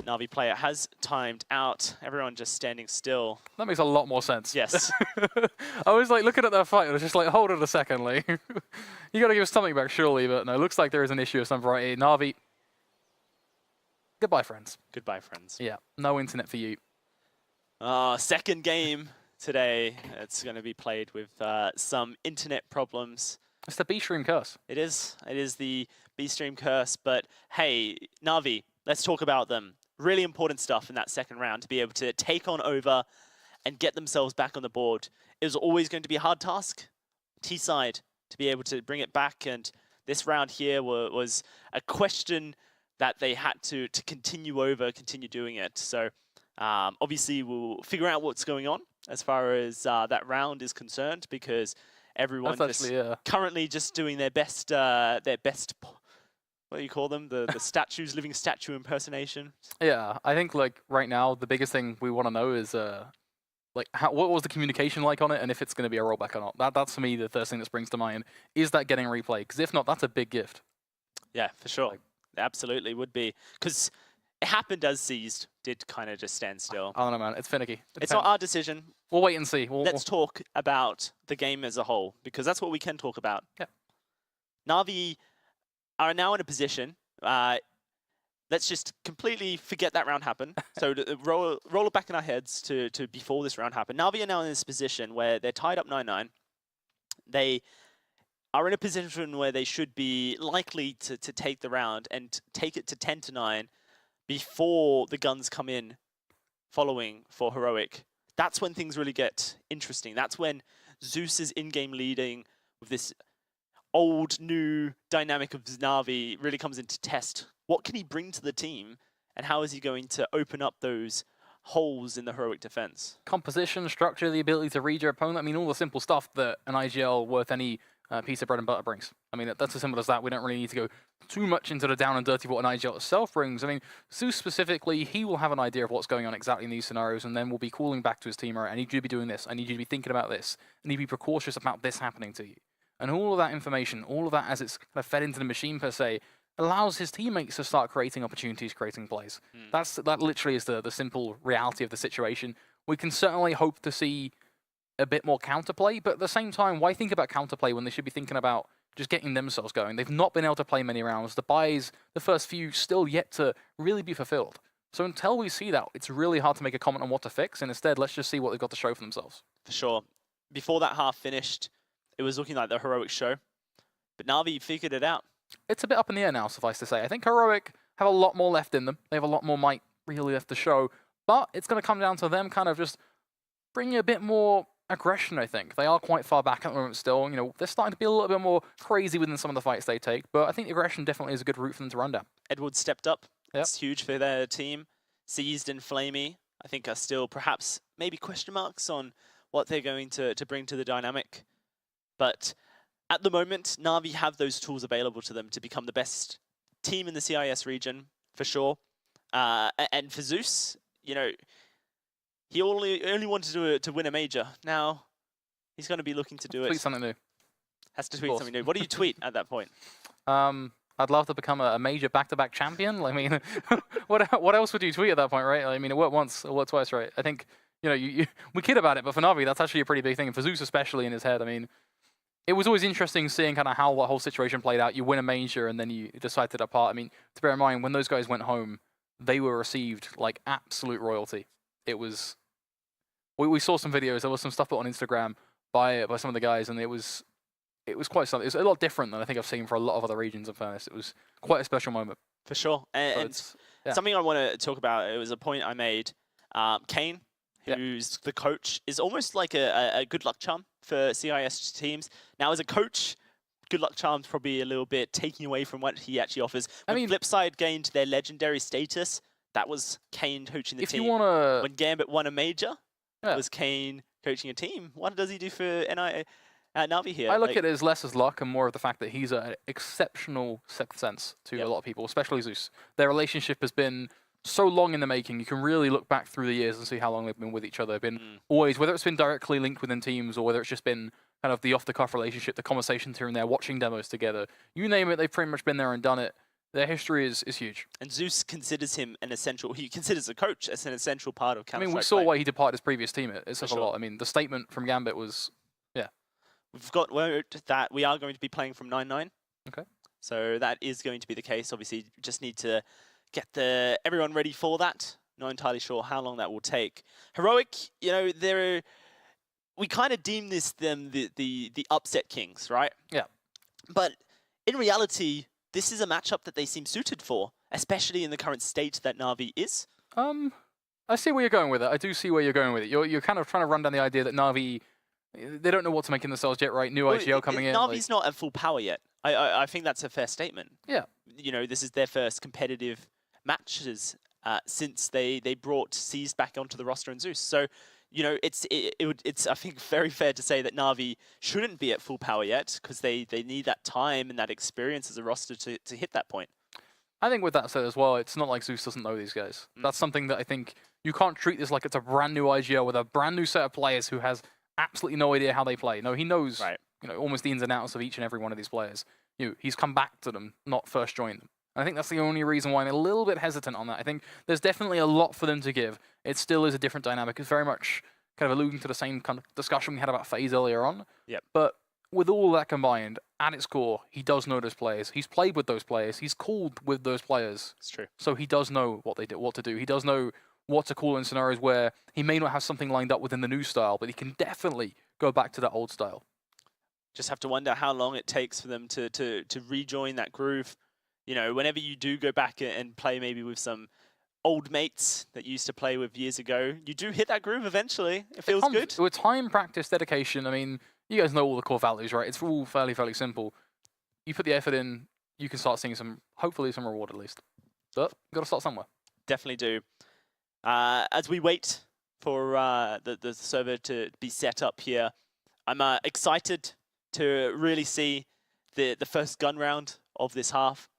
NaVi player has timed out. Everyone just standing still. That makes a lot more sense. Yes. I was like looking at that fight and I was just like, hold on a second, Lee. You got to give us something back, surely. But no, looks like there is an issue of some variety. NaVi, goodbye, friends. Goodbye, friends. Yeah, no internet for you. Second game today. It's going to be played with some internet problems. It's the B-Stream curse. It is. It is the B-Stream curse. But hey, NaVi, let's talk about them. Really important stuff in that second round to be able to take on over and get themselves back on the board. It was always going to be a hard task. T-side to be able to bring it back, and this round here was a question that they had to continue doing it. So obviously we'll figure out what's going on as far as that round is concerned, because everyone currently just doing their best. What do you call them? The statues, living statue impersonation. Yeah, I think like right now the biggest thing we want to know is like what was the communication like on it, and if it's going to be a rollback or not. That's for me the first thing that springs to mind. Is that getting replayed? Because if not, that's a big gift. Yeah, for sure. Like, absolutely would be, because it happened as Seized did kind of just stand still. I don't know, man. It's finicky. It's not our decision. We'll wait and see. Let's talk about the game as a whole, because that's what we can talk about. Yeah. NaVi are now in a position. Let's just completely forget that round happened. So to roll it back in our heads to before this round happened. NaVi are now in this position where they're tied up 9-9. They are in a position where they should be likely to take the round and take it to 10-9 before the guns come in following for Heroic. That's when things really get interesting. That's when Zeus's in-game leading with this old, new dynamic of NaVi really comes into test. What can he bring to the team, and how is he going to open up those holes in the Heroic defense? Composition, structure, the ability to read your opponent. I mean, all the simple stuff that an IGL worth any piece of bread and butter brings. I mean, that's as simple as that. We don't really need to go too much into the down and dirty of what an IGL itself brings. I mean, Zeus specifically, he will have an idea of what's going on exactly in these scenarios, and then will be calling back to his team, right, I need you to be doing this, I need you to be thinking about this, I need you to be precautious about this happening to you. And all of that information, all of that as it's kind of fed into the machine per se, allows his teammates to start creating opportunities, creating plays. That literally is the simple reality of the situation. We can certainly hope to see a bit more counterplay, but at the same time, why think about counterplay when they should be thinking about just getting themselves going? They've not been able to play many rounds. The buys, the first few, still yet to really be fulfilled. So until we see that, it's really hard to make a comment on what to fix, and instead, let's just see what they've got to show for themselves. For sure. Before that half finished, it was looking like the Heroic show, but NaVi figured it out. It's a bit up in the air now, suffice to say. I think Heroic have a lot more left in them. They have a lot more might really left to show, but it's going to come down to them kind of just bringing a bit more aggression, I think. They are quite far back at the moment still. You know, they're starting to be a little bit more crazy within some of the fights they take, but I think aggression definitely is a good route for them to run down. Edward stepped up. Yep. It's huge for their team. Seized and Flamey, I think, are still perhaps maybe question marks on what they're going to bring to the dynamic. But at the moment, NaVi have those tools available to them to become the best team in the CIS region, for sure. And for Zeus, you know, he only wanted to win a major. Now, he's going to be looking to do Tweet something new. Has to tweet something new. What do you tweet at that point? I'd love to become a major back-to-back champion. I mean, what else would you tweet at that point, right? I mean, it worked once, it worked twice, right? I think, you know, we kid about it, but for NaVi, that's actually a pretty big thing. And for Zeus especially in his head, I mean, it was always interesting seeing kind of how the whole situation played out. You win a major and then you decide to depart. I mean, to bear in mind, when those guys went home, they were received like absolute royalty. It was... We saw some videos, there was some stuff put on Instagram by some of the guys, and it was quite something. It was a lot different than I think I've seen for a lot of other regions, in fairness. It was quite a special moment. For sure. And yeah. Something I want to talk about, it was a point I made. Kane, who's the coach, is almost like a good luck charm for CIS teams. Now, as a coach, good luck charm's probably a little bit taking away from what he actually offers. When Flipside gained their legendary status, that was Kane coaching the team. When Gambit won a major, it was Kane coaching a team. What does he do for NaVi here? I look at it as less as luck and more of the fact that he's an exceptional sixth sense to a lot of people, especially Zeus. Their relationship has been so long in the making. You can really look back through the years and see how long they've been with each other. They've been always, whether it's been directly linked within teams or whether it's just been kind of the off-the-cuff relationship, the conversations here and there, watching demos together. You name it, they've pretty much been there and done it. Their history is huge. And Zeus considers him an essential, he considers the coach as an essential part of Counter-Strike. I mean, we saw why he departed his previous team. It says a lot. I mean, the statement from Gambit was, We've got word that we are going to be playing from 9-9. Okay. So that is going to be the case. Obviously, just need to get everyone ready for that. Not entirely sure how long that will take. Heroic, you know, we kind of deem them the upset kings, right? Yeah. But in reality, this is a matchup that they seem suited for, especially in the current state that NaVi is. I see where you're going with it. I do see where you're going with it. You're kind of trying to run down the idea that NaVi, they don't know what to make in themselves yet, right? New IGL coming in. NaVi's not at full power yet. I think that's a fair statement. Yeah. You know, this is their first competitive matches since they brought Seized back onto the roster and Zeus. So, you know, it's I think very fair to say that NaVi shouldn't be at full power yet because they need that time and that experience as a roster to hit that point. I think with that said as well, it's not like Zeus doesn't know these guys. That's something that I think you can't treat this like it's a brand new IGL with a brand new set of players who has absolutely no idea how they play. No, he knows, you know, almost the ins and outs of each and every one of these players. He's come back to them, not first joined them. I think that's the only reason why I'm a little bit hesitant on that. I think there's definitely a lot for them to give. It still is a different dynamic. It's very much kind of alluding to the same kind of discussion we had about FaZe earlier on. Yep. But with all that combined, at its core, he does know those players. He's played with those players. He's called with those players. It's true. So he does know what to do. He does know what to call in scenarios where he may not have something lined up within the new style, but he can definitely go back to that old style. Just have to wonder how long it takes for them to rejoin that groove. You know, whenever you do go back and play maybe with some old mates that you used to play with years ago, you do hit that groove eventually. It feels good. With time, practice, dedication, I mean, you guys know all the core values, right? It's all fairly simple. You put the effort in, you can start seeing hopefully some reward at least. But you've got to start somewhere. Definitely do. As we wait for the server to be set up here, I'm excited to really see the first gun round of this half.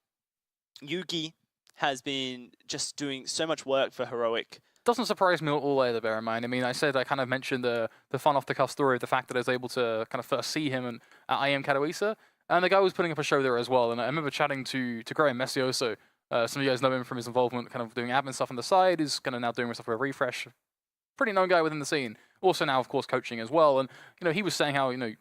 Yugi has been just doing so much work for Heroic. Doesn't surprise me all either, bear in mind. I mean, I kind of mentioned the fun off-the-cuff story of the fact that I was able to kind of first see him at IM Katowice, and the guy was putting up a show there as well. And I remember chatting to Graham Messioso. Some of you guys know him from his involvement kind of doing admin stuff on the side. He's kind of now doing stuff with Refresh. Pretty known guy within the scene. Also now, of course, coaching as well. And, you know, he was saying how, you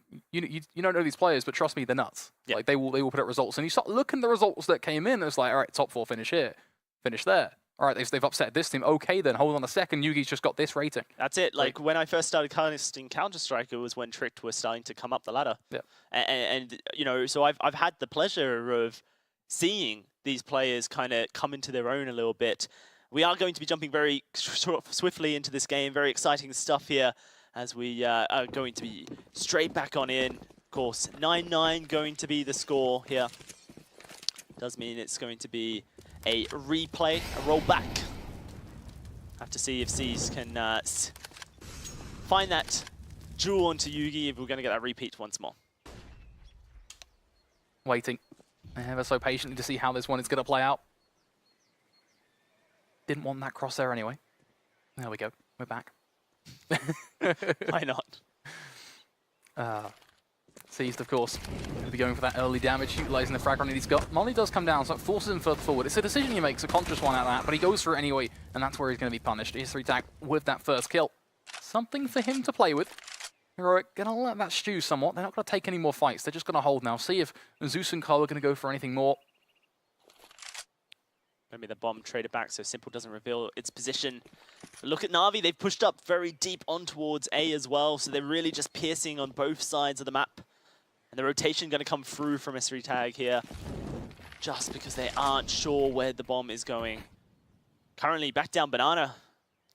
don't know these players, but trust me, they're nuts. Yeah. Like, they will put out results. And you start looking at the results that came in, and it's like, all right, top 4 finish here, finish there. All right, they've upset this team. Okay, then hold on a second. Yugi's just got this rating. That's it. Like when I first started casting Counter-Strike, it was when Tricked was starting to come up the ladder. Yeah. And you know, so I've had the pleasure of seeing these players kind of come into their own a little bit. We are going to be jumping very swiftly into this game. Very exciting stuff here as we are going to be straight back on in. Of course, 9-9 going to be the score here. Does mean it's going to be a replay, a rollback. Have to see if C's can find that jewel onto Yugi if we're going to get that repeat once more. Waiting ever so patiently to see how this one is going to play out. Didn't want that cross there anyway. There we go. We're back. Why not? Seized, of course. Going to be going for that early damage, utilizing the frag grenade he's got. Molly does come down, so it forces him further forward. It's a decision he makes, a conscious one out of that, but he goes for it anyway, and that's where he's going to be punished. ES3 tag with that first kill. Something for him to play with. Heroic going to let that stew somewhat. They're not going to take any more fights. They're just going to hold now. See if Zeus and Cole are going to go for anything more. Maybe the bomb traded back so Simple doesn't reveal its position. But look at NaVi, they've pushed up very deep on towards A as well, so they're really just piercing on both sides of the map. And the rotation going to come through from S3 tag here, just because they aren't sure where the bomb is going. Currently, back down Banana.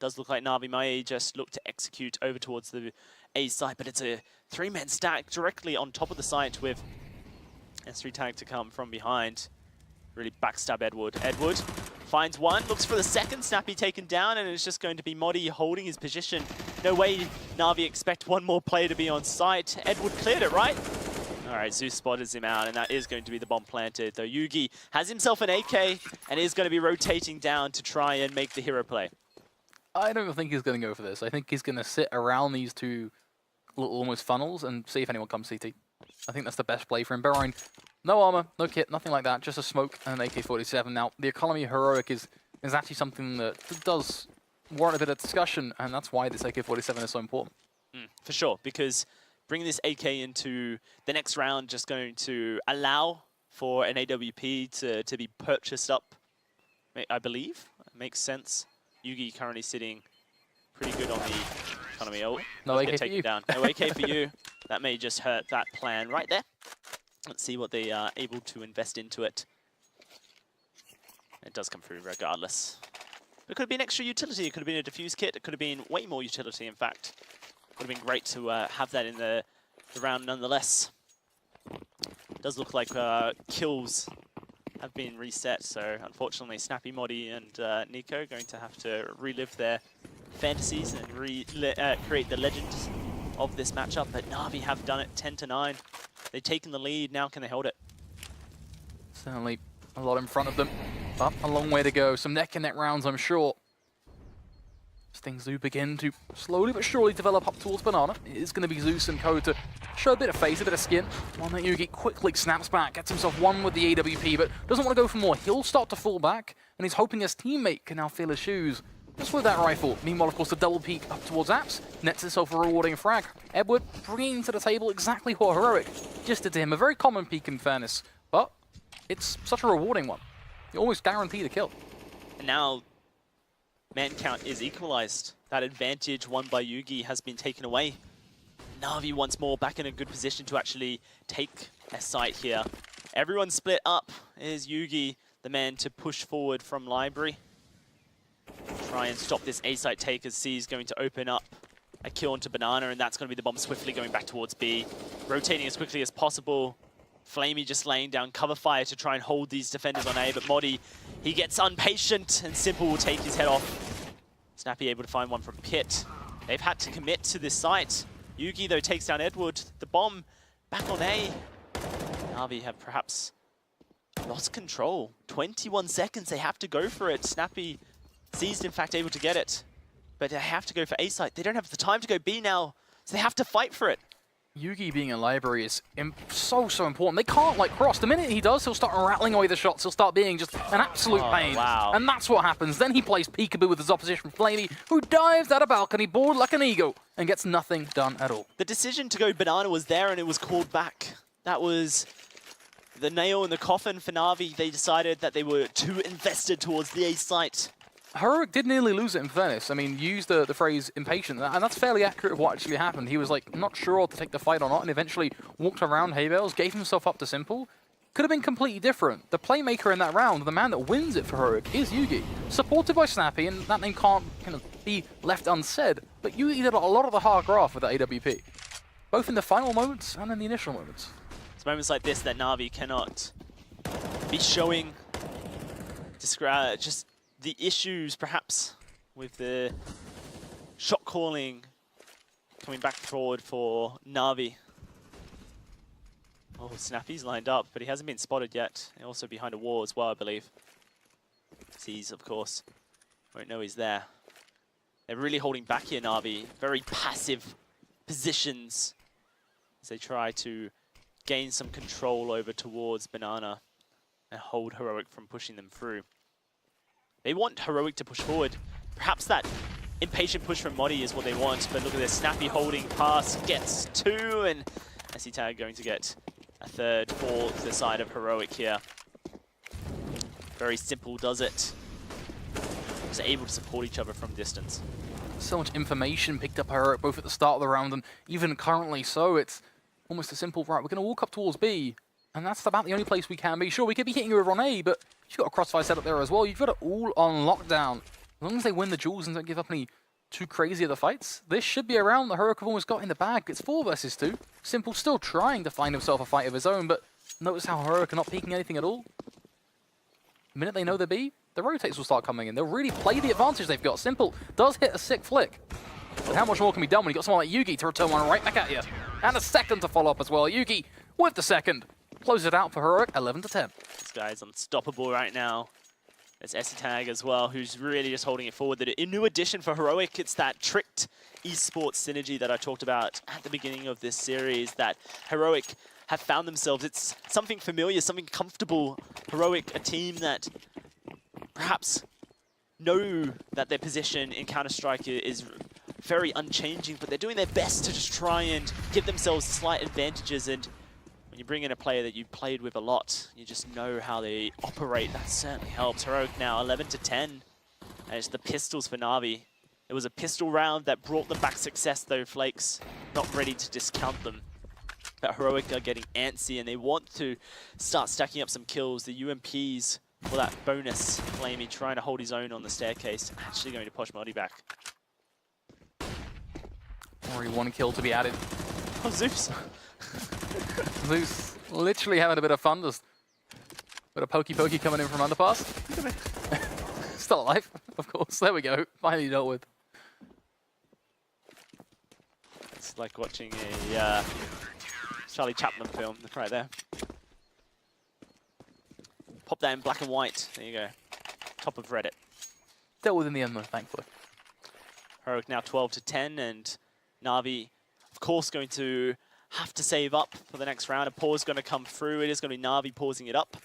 Does look like NaVi may just look to execute over towards the A site, but it's a 3-man stack directly on top of the site with S3 tag to come from behind. Really backstab Edward. Edward finds one, looks for the second, Snappy taken down, and it's just going to be Modi holding his position. No way NaVi expect one more player to be on site. Edward cleared it, right? All right, Zeus spotted him out, and that is going to be the bomb planted. Though Yugi has himself an AK and is going to be rotating down to try and make the hero play. I don't think he's going to go for this. I think he's going to sit around these two little almost funnels and see if anyone comes CT. I think that's the best play for him. Bearing no armor, no kit, nothing like that, just a smoke and an AK-47. Now, the economy Heroic is actually something that does warrant a bit of discussion, and that's why this AK-47 is so important. For sure, because bringing this AK into the next round just going to allow for an AWP to be purchased up, I believe. It makes sense. Yugi currently sitting pretty good on the economy. Oh, no AK for you. Down. No AK for you. That may just hurt that plan right there. Let's see what they are able to invest into it. It does come through regardless. It could have been extra utility. It could have been a diffuse kit. It could have been way more utility, in fact. Would have been great to have that in the round nonetheless. It does look like kills have been reset, so unfortunately Snappy, Modi and Nico are going to have to relive their fantasies and create the legend of this matchup, but NaVi have done it 10-9. They've taken the lead, now can they hold it? Certainly a lot in front of them, but a long way to go. Some neck-and-neck rounds, I'm sure. As things do begin to slowly but surely develop up towards Banana. It is going to be Zeus and Co to show a bit of face, a bit of skin. One that Yugi quickly snaps back, gets himself one with the AWP, but doesn't want to go for more. He'll start to fall back, and he's hoping his teammate can now feel his shoes. Just with that rifle. Meanwhile, of course, the double peek up towards Apps nets itself a rewarding frag. Edward bringing to the table exactly what Heroic just did to him. A very common peek in fairness, but it's such a rewarding one. You almost guarantee the kill. And now, man count is equalized. That advantage won by Yugi has been taken away. NaVi once more back in a good position to actually take a site here. Everyone split up. Is Yugi the man to push forward from Library? Try and stop this A site take as C is going to open up a kill onto Banana, and that's going to be the bomb swiftly going back towards B. Rotating as quickly as possible. Flamey just laying down cover fire to try and hold these defenders on A, but Modi, he gets impatient and Simple will take his head off. Snappy able to find one from Pit. They've had to commit to this site. Yugi, though, takes down Edward. The bomb back on A. NaVi have perhaps lost control. 21 seconds, they have to go for it. Snappy seized, in fact, able to get it. But they have to go for A site. They don't have the time to go B now, so they have to fight for it. Yugi being in library is so important. They can't like cross. The minute he does, he'll start rattling away the shots. He'll start being just an absolute pain. Wow. And that's what happens. Then he plays peekaboo with his opposition Flamey, who dives down a balcony board like an eagle and gets nothing done at all. The decision to go banana was there and it was called back. That was the nail in the coffin for NaVi. They decided that they were too invested towards the A site. Heroic did nearly lose it in fairness. I mean, used the phrase impatient, and that's fairly accurate of what actually happened. He was like not sure to take the fight or not, and eventually walked around hay bales, gave himself up to Simple. Could have been completely different. The playmaker in that round, the man that wins it for Heroic, is Yugi. Supported by Snappy, and that name can't kind of be left unsaid, but Yugi did a lot of the hard graft with the AWP. Both in the final moments and in the initial moments. It's moments like this that NaVi cannot be showing just the issues, perhaps, with the shot calling coming back forward for NaVi. Oh, Snappy's lined up, but he hasn't been spotted yet. And also behind a wall as well, I believe. Sees, of course. Won't know he's there. They're really holding back here, NaVi. Very passive positions as they try to gain some control over towards Banana and hold Heroic from pushing them through. They want Heroic to push forward. Perhaps that impatient push from Modi is what they want, but look at this. Snappy holding pass, gets two, and SC-Tag going to get a third for the side of Heroic here. Very simple, does it. Just able to support each other from distance. So much information picked up Heroic both at the start of the round and even currently so. It's almost a simple, right, we're going to walk up towards B, and that's about the only place we can be. Sure, we could be hitting you over on A, but you've got a crossfire set up there as well. You've got it all on lockdown. As long as they win the duels and don't give up any too crazy other fights, this should be a round that Heroic have almost got in the bag. It's 4 versus 2. Simple still trying to find himself a fight of his own, but notice how Heroic are not peeking anything at all. The minute they know they're B, the rotates will start coming in. They'll really play the advantage they've got. Simple does hit a sick flick. But how much more can be done when you've got someone like Yugi to return one right back at you? And a second to follow up as well. Yugi with the second. Close it out for Heroic, 11-10. This guy's unstoppable right now. There's SC-Tag as well, who's really just holding it forward. A new addition for Heroic, it's that tricked esports synergy that I talked about at the beginning of this series, that Heroic have found themselves. It's something familiar, something comfortable. Heroic, a team that perhaps know that their position in Counter-Strike is very unchanging, but they're doing their best to just try and give themselves slight advantages. And when you bring in a player that you've played with a lot, you just know how they operate. That certainly helps. Heroic now 11-10, and it's the pistols for NaVi. It was a pistol round that brought them back success though, Flakes. Not ready to discount them. But Heroic are getting antsy and they want to start stacking up some kills. The UMPs for that bonus. Flamey trying to hold his own on the staircase. Actually going to push Modi back. Already 1 kill to be added. Oh, Zeus. Zeus literally having a bit of fun. Just a bit of pokey coming in from underpass. Still alive, of course. There we go. Finally dealt with. It's like watching a Charlie Chaplin film right there. Pop that in black and white. There you go. Top of Reddit. Dealt with in the end though, thankfully. Heroic now 12-10, and NaVi, of course, going to have to save up for the next round. A pause going to come through. It is going to be NaVi pausing it up.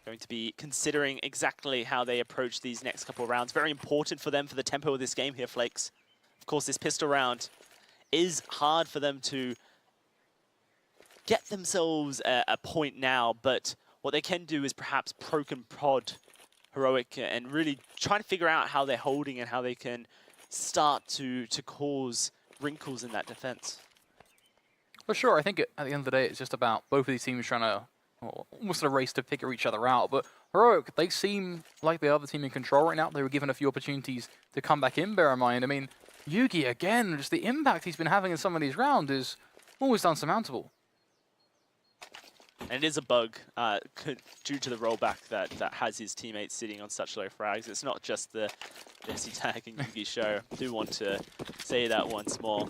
Going to be considering exactly how they approach these next couple of rounds. Very important for them for the tempo of this game here, Flakes. Of course, this pistol round is hard for them to get themselves a point now, but what they can do is perhaps poke and prod Heroic and really try to figure out how they're holding and how they can start to cause wrinkles in that defense. For sure, I think at the end of the day, it's just about both of these teams trying to, almost a race to figure each other out. But Heroic, they seem like the other team in control right now. They were given a few opportunities to come back in, bear in mind. I mean, Yugi, again, just the impact he's been having in some of these rounds is almost unsurmountable. And it is a bug due to the rollback that has his teammates sitting on such low frags. It's not just the SC-Tag and Yugi show. I do want to say that once more.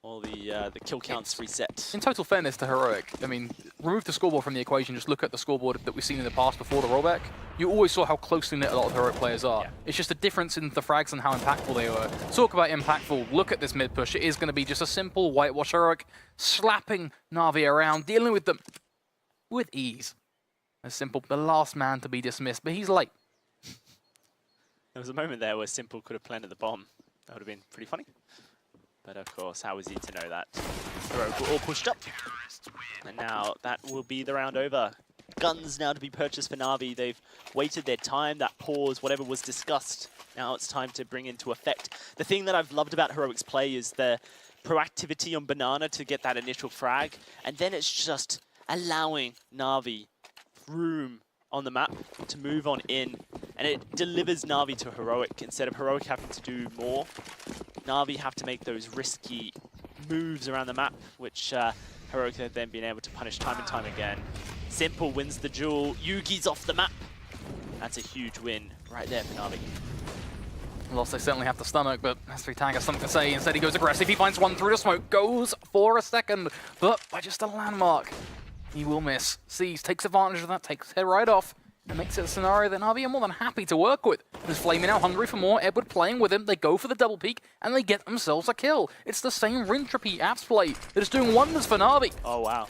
all the kill counts reset. In total fairness to Heroic, I mean, remove the scoreboard from the equation, just look at the scoreboard that we've seen in the past before the rollback. You always saw how closely knit a lot of Heroic players are. Yeah. It's just a difference in the frags and how impactful they were. Talk about impactful, look at this mid push. It is going to be just a simple whitewash Heroic slapping Na'Vi around, dealing with them with ease. As Simple, the last man to be dismissed, but he's late. There was a moment there where Simple could have planted the bomb. That would have been pretty funny. But of course, how was he to know that? Heroic were all pushed up. And now that will be the round over. Guns now to be purchased for Na'Vi. They've waited their time, that pause, whatever was discussed. Now it's time to bring into effect. The thing that I've loved about Heroic's play is the proactivity on Banana to get that initial frag. And then it's just allowing Na'Vi room on the map to move on in. And it delivers Na'Vi to Heroic. Instead of Heroic having to do more, Na'Vi have to make those risky moves around the map, which Heroic have then been able to punish time and time again. Simple wins the duel. Yugi's off the map. That's a huge win right there for Na'Vi. Loss they certainly have to stomach, but S3 Tag has something to say. Instead he goes aggressive. He finds one through the smoke, goes for a second, but by just a landmark. He will miss. Sees, takes advantage of that, takes his head right off, and makes it a scenario that Na'Vi are more than happy to work with. There's Flamey now hungry for more, Edward playing with him, they go for the double peek, and they get themselves a kill. It's the same rinse repeat apps play that is doing wonders for Na'Vi. Oh, wow.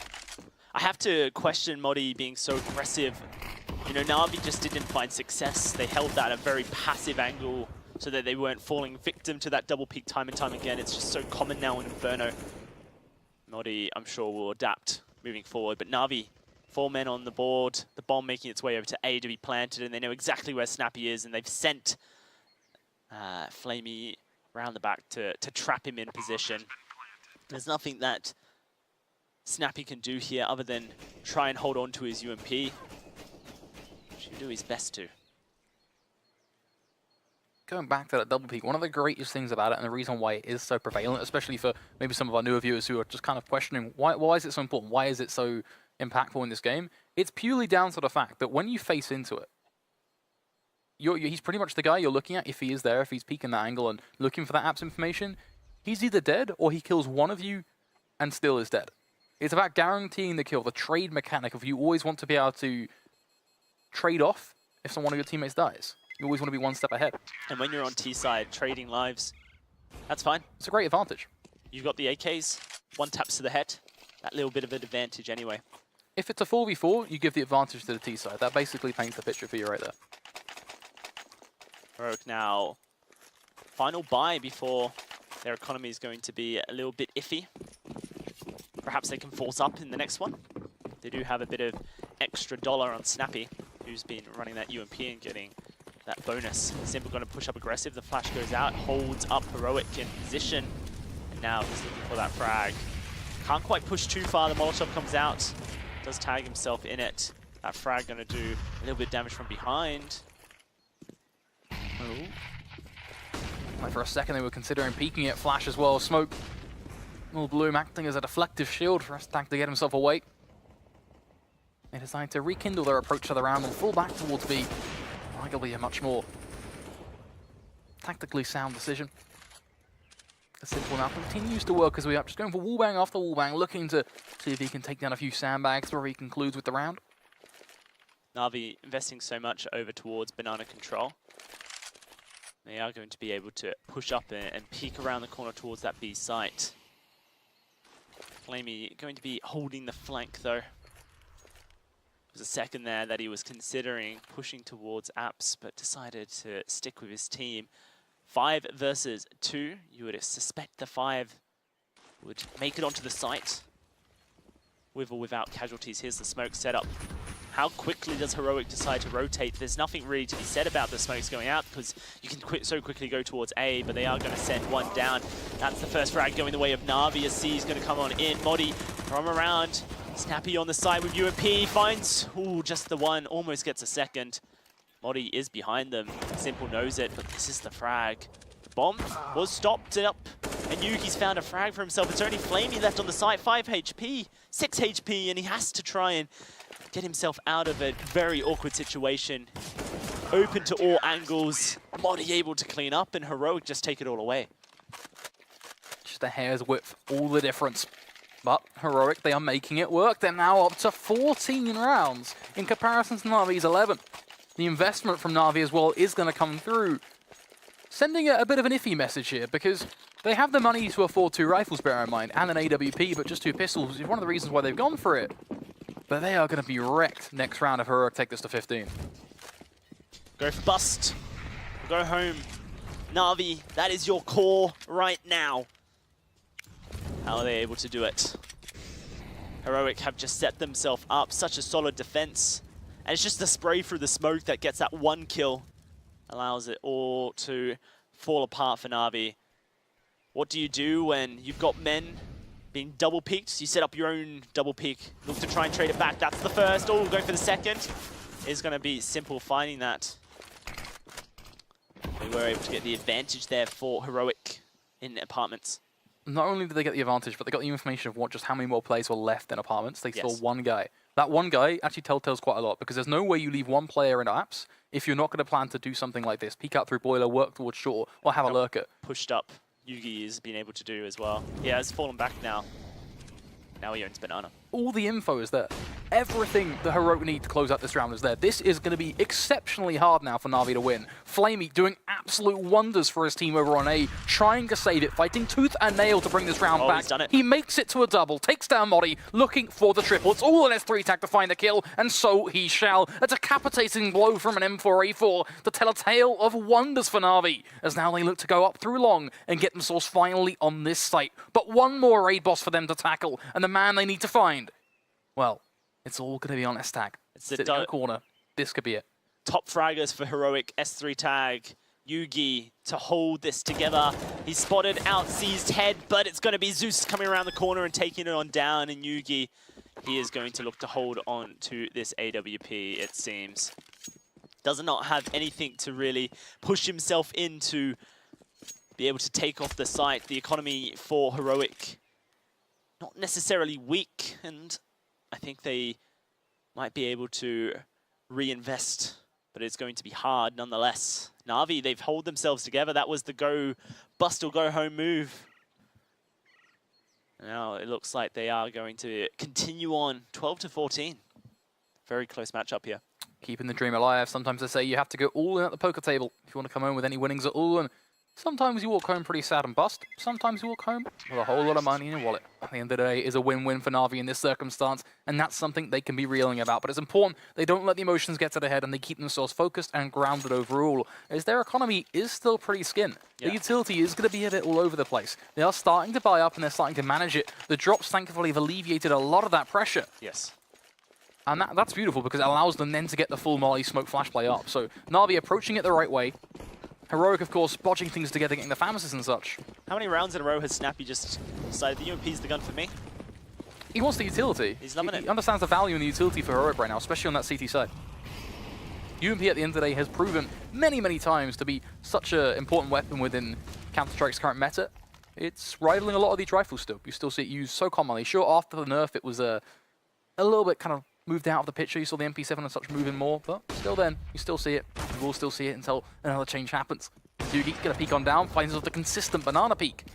I have to question Modi being so aggressive. You know, Na'Vi just didn't find success. They held that at a very passive angle so that they weren't falling victim to that double peek time and time again. It's just so common now in Inferno. Modi, I'm sure, will adapt moving forward, but Na'Vi, 4 men on the board, the bomb making its way over to A to be planted, and they know exactly where Snappy is, and they've sent Flamey around the back to trap him in position. There's nothing that Snappy can do here other than try and hold on to his UMP, which he'll do his best to. Going back to that double peek, one of the greatest things about it, and the reason why it is so prevalent, especially for maybe some of our newer viewers who are just kind of questioning why is it so important, why is it so impactful in this game, it's purely down to the fact that when you face into it, he's pretty much the guy you're looking at if he is there, if he's peeking that angle and looking for that app's information. He's either dead or he kills one of you and still is dead. It's about guaranteeing the kill, the trade mechanic of you always want to be able to trade off if one of your teammates dies. You always want to be one step ahead. And when you're on T side, trading lives, that's fine. It's a great advantage. You've got the AKs, 1 taps to the head, that little bit of an advantage anyway. If it's a 4v4, you give the advantage to the T side. That basically paints the picture for you right there. Heroic now, final buy before their economy is going to be a little bit iffy. Perhaps they can force up in the next one. They do have a bit of extra dollar on Snappy, who's been running that UMP and getting that bonus. Simple going to push up aggressive. The flash goes out, holds up Heroic in position. And now he's looking for that frag. Can't quite push too far. The Molotov comes out. Does tag himself in it. That frag going to do a little bit of damage from behind. Oh. Like for a second they were considering peeking it. Flash as well. Smoke. Little Bloom acting as a deflective shield for S3 to get himself away. They decide to rekindle their approach to the round and fall back towards B. Arguably a much more tactically sound decision. The Simple now continues to work his way up, just going for wallbang after wallbang, looking to see if he can take down a few sandbags before he concludes with the round. Na'Vi investing so much over towards Banana control. They are going to be able to push up and peek around the corner towards that B site. Flamey going to be holding the flank though. There was a second there that he was considering pushing towards apps, but decided to stick with his team. 5 versus 2. You would suspect the 5 would make it onto the site with or without casualties. Here's the smoke setup. How quickly does Heroic decide to rotate? There's nothing really to be said about the smokes going out because you can so quickly go towards A, but they are going to send one down. That's the first frag going the way of NaVi as C is going to come on in. Modi from around. Snappy on the side with UMP, finds, just the one, almost gets a second. Modi is behind them, Simple knows it, but this is the frag. The bomb was stopped up, and Yuki's found a frag for himself. It's only Flamey left on the site, 5 HP, 6 HP, and he has to try and get himself out of a very awkward situation. Open to all angles, Modi able to clean up, and Heroic just take it all away. just a hair's width, all the difference. But Heroic, they are making it work. They're now up to 14 rounds in comparison to NaVi's 11. The investment from NaVi as well is going to come through, sending a bit of an iffy message here, because they have the money to afford 2 rifles, bear in mind, and an AWP, but just 2 pistols is one of the reasons why they've gone for it. But they are going to be wrecked next round if Heroic take this to 15. Go for bust. Go home. NaVi, that is your core right now. How are they able to do it? Heroic have just set themselves up. Such a solid defense. And it's just the spray through the smoke that gets that 1 kill. Allows it all to fall apart for NaVi. What do you do when you've got men being double peeked? You set up your own double peek. Look to try and trade it back. That's the first. Oh, going for the second. It's going to be simple finding that. They were able to get the advantage there for Heroic in apartments. Not only did they get the advantage, but they got the information of just how many more players were left in apartments. They saw Yes. 1 guy. That 1 guy actually telltales quite a lot, because there's no way you leave 1 player in apps if you're not going to plan to do something like this. Peek out through boiler, work towards shore, or have a lurker. Pushed up. Yugi has been able to do as well. Yeah, has fallen back now. Now he owns Banana. All the info is there. Everything the Heroic need to close out this round is there. This is going to be exceptionally hard now for NaVi to win. Flamey doing absolute wonders for his team over on A, trying to save it, fighting tooth and nail to bring this round back. He's done it. He makes it to a double, takes down Modi, looking for the triple. It's all an S3 tag to find the kill, and so he shall. A decapitating blow from an M4A4 to tell a tale of wonders for NaVi, as now they look to go up through long and get themselves finally on this site. But 1 more raid boss for them to tackle, and the man they need to find, well, it's all going to be on S-Tag. It's the sitting in the corner. This could be it. Top fraggers for Heroic. S3 tag. Yugi to hold this together. He's spotted out Seized head, but it's going to be Zeus coming around the corner and taking it on down. And Yugi, he is going to look to hold on to this AWP, it seems. Does not have anything to really push himself in to be able to take off the site. The economy for Heroic, not necessarily weak, and I think they might be able to reinvest, but it's going to be hard nonetheless. NaVi, they've held themselves together. That was the go bust or go home move. Now it looks like they are going to continue on 12-14. Very close matchup here. Keeping the dream alive. Sometimes they say you have to go all in at the poker table if you want to come home with any winnings at all. And sometimes you walk home pretty sad and bust. Sometimes you walk home with a whole lot of money in your wallet. At the end of the day, it is a win-win for NaVi in this circumstance, and that's something they can be reeling about. But it's important they don't let the emotions get to their head, and they keep themselves focused and grounded overall, as their economy is still pretty skin. The utility is going to be a bit all over the place. They are starting to buy up, and they're starting to manage it. The drops, thankfully, have alleviated a lot of that pressure. Yes. And that's beautiful, because it allows them then to get the full Molly smoke flash play up. So NaVi approaching it the right way. Heroic, of course, bodging things together, getting the Famasis and such. How many rounds in a row has Snappy just decided the UMP's the gun for me? He wants the utility. He's loving it. He understands the value in the utility for Heroic right now, especially on that CT side. UMP at the end of the day has proven many, many times to be such an important weapon within Counter-Strike's current meta. It's rivaling a lot of these rifles still. You still see it used so commonly. Sure, after the nerf, it was a little bit kind of moved out of the picture. You saw the MP7 and such moving more, but still then, you still see it. You will still see it until another change happens. Yugi gonna peek on down, finds the consistent banana peek.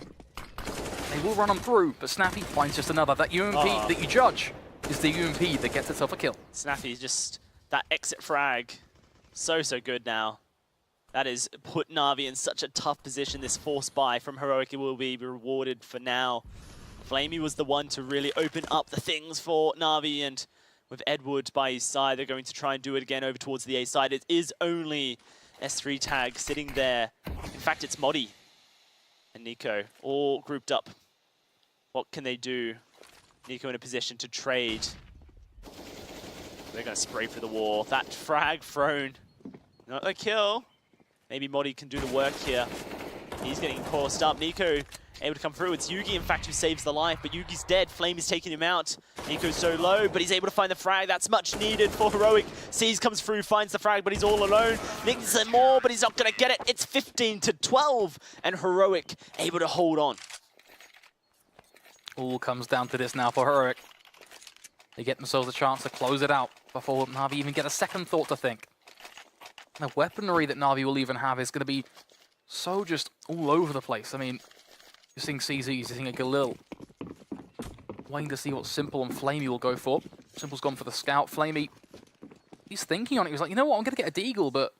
They will run him through, but Snappy finds just another. That UMP that you judge is the UMP that gets itself a kill. Snappy, just that exit frag. So good now. That has put NaVi in such a tough position. This force buy from Heroic will be rewarded for now. Flamey was the one to really open up the things for NaVi, and with Edward by his side, they're going to try and do it again over towards the A side. It is only S3 tag sitting there. In fact, it's Modi and Nico all grouped up. What can they do? Nico in a position to trade. They're going to spray for the wall. That frag thrown. Not a kill. Maybe Modi can do the work here. He's getting coursed up. Nico able to come through. It's Yugi, in fact, who saves the life, but Yugi's dead. Flame is taking him out. Nico's so low, but he's able to find the frag. That's much needed for Heroic. Seas comes through, finds the frag, but he's all alone. Needs some more, but he's not going to get it. It's 15-12, and Heroic able to hold on. All comes down to this now for Heroic. They get themselves a chance to close it out before NaVi even get a second thought to think. The weaponry that NaVi will even have is going to be so just all over the place. I mean, You're seeing CZ, you're seeing a Galil. Waiting to see what Simple and Flamey will go for. Simple's gone for the scout. Flamey, he's thinking on it. He was like, you know what, I'm going to get a Deagle, but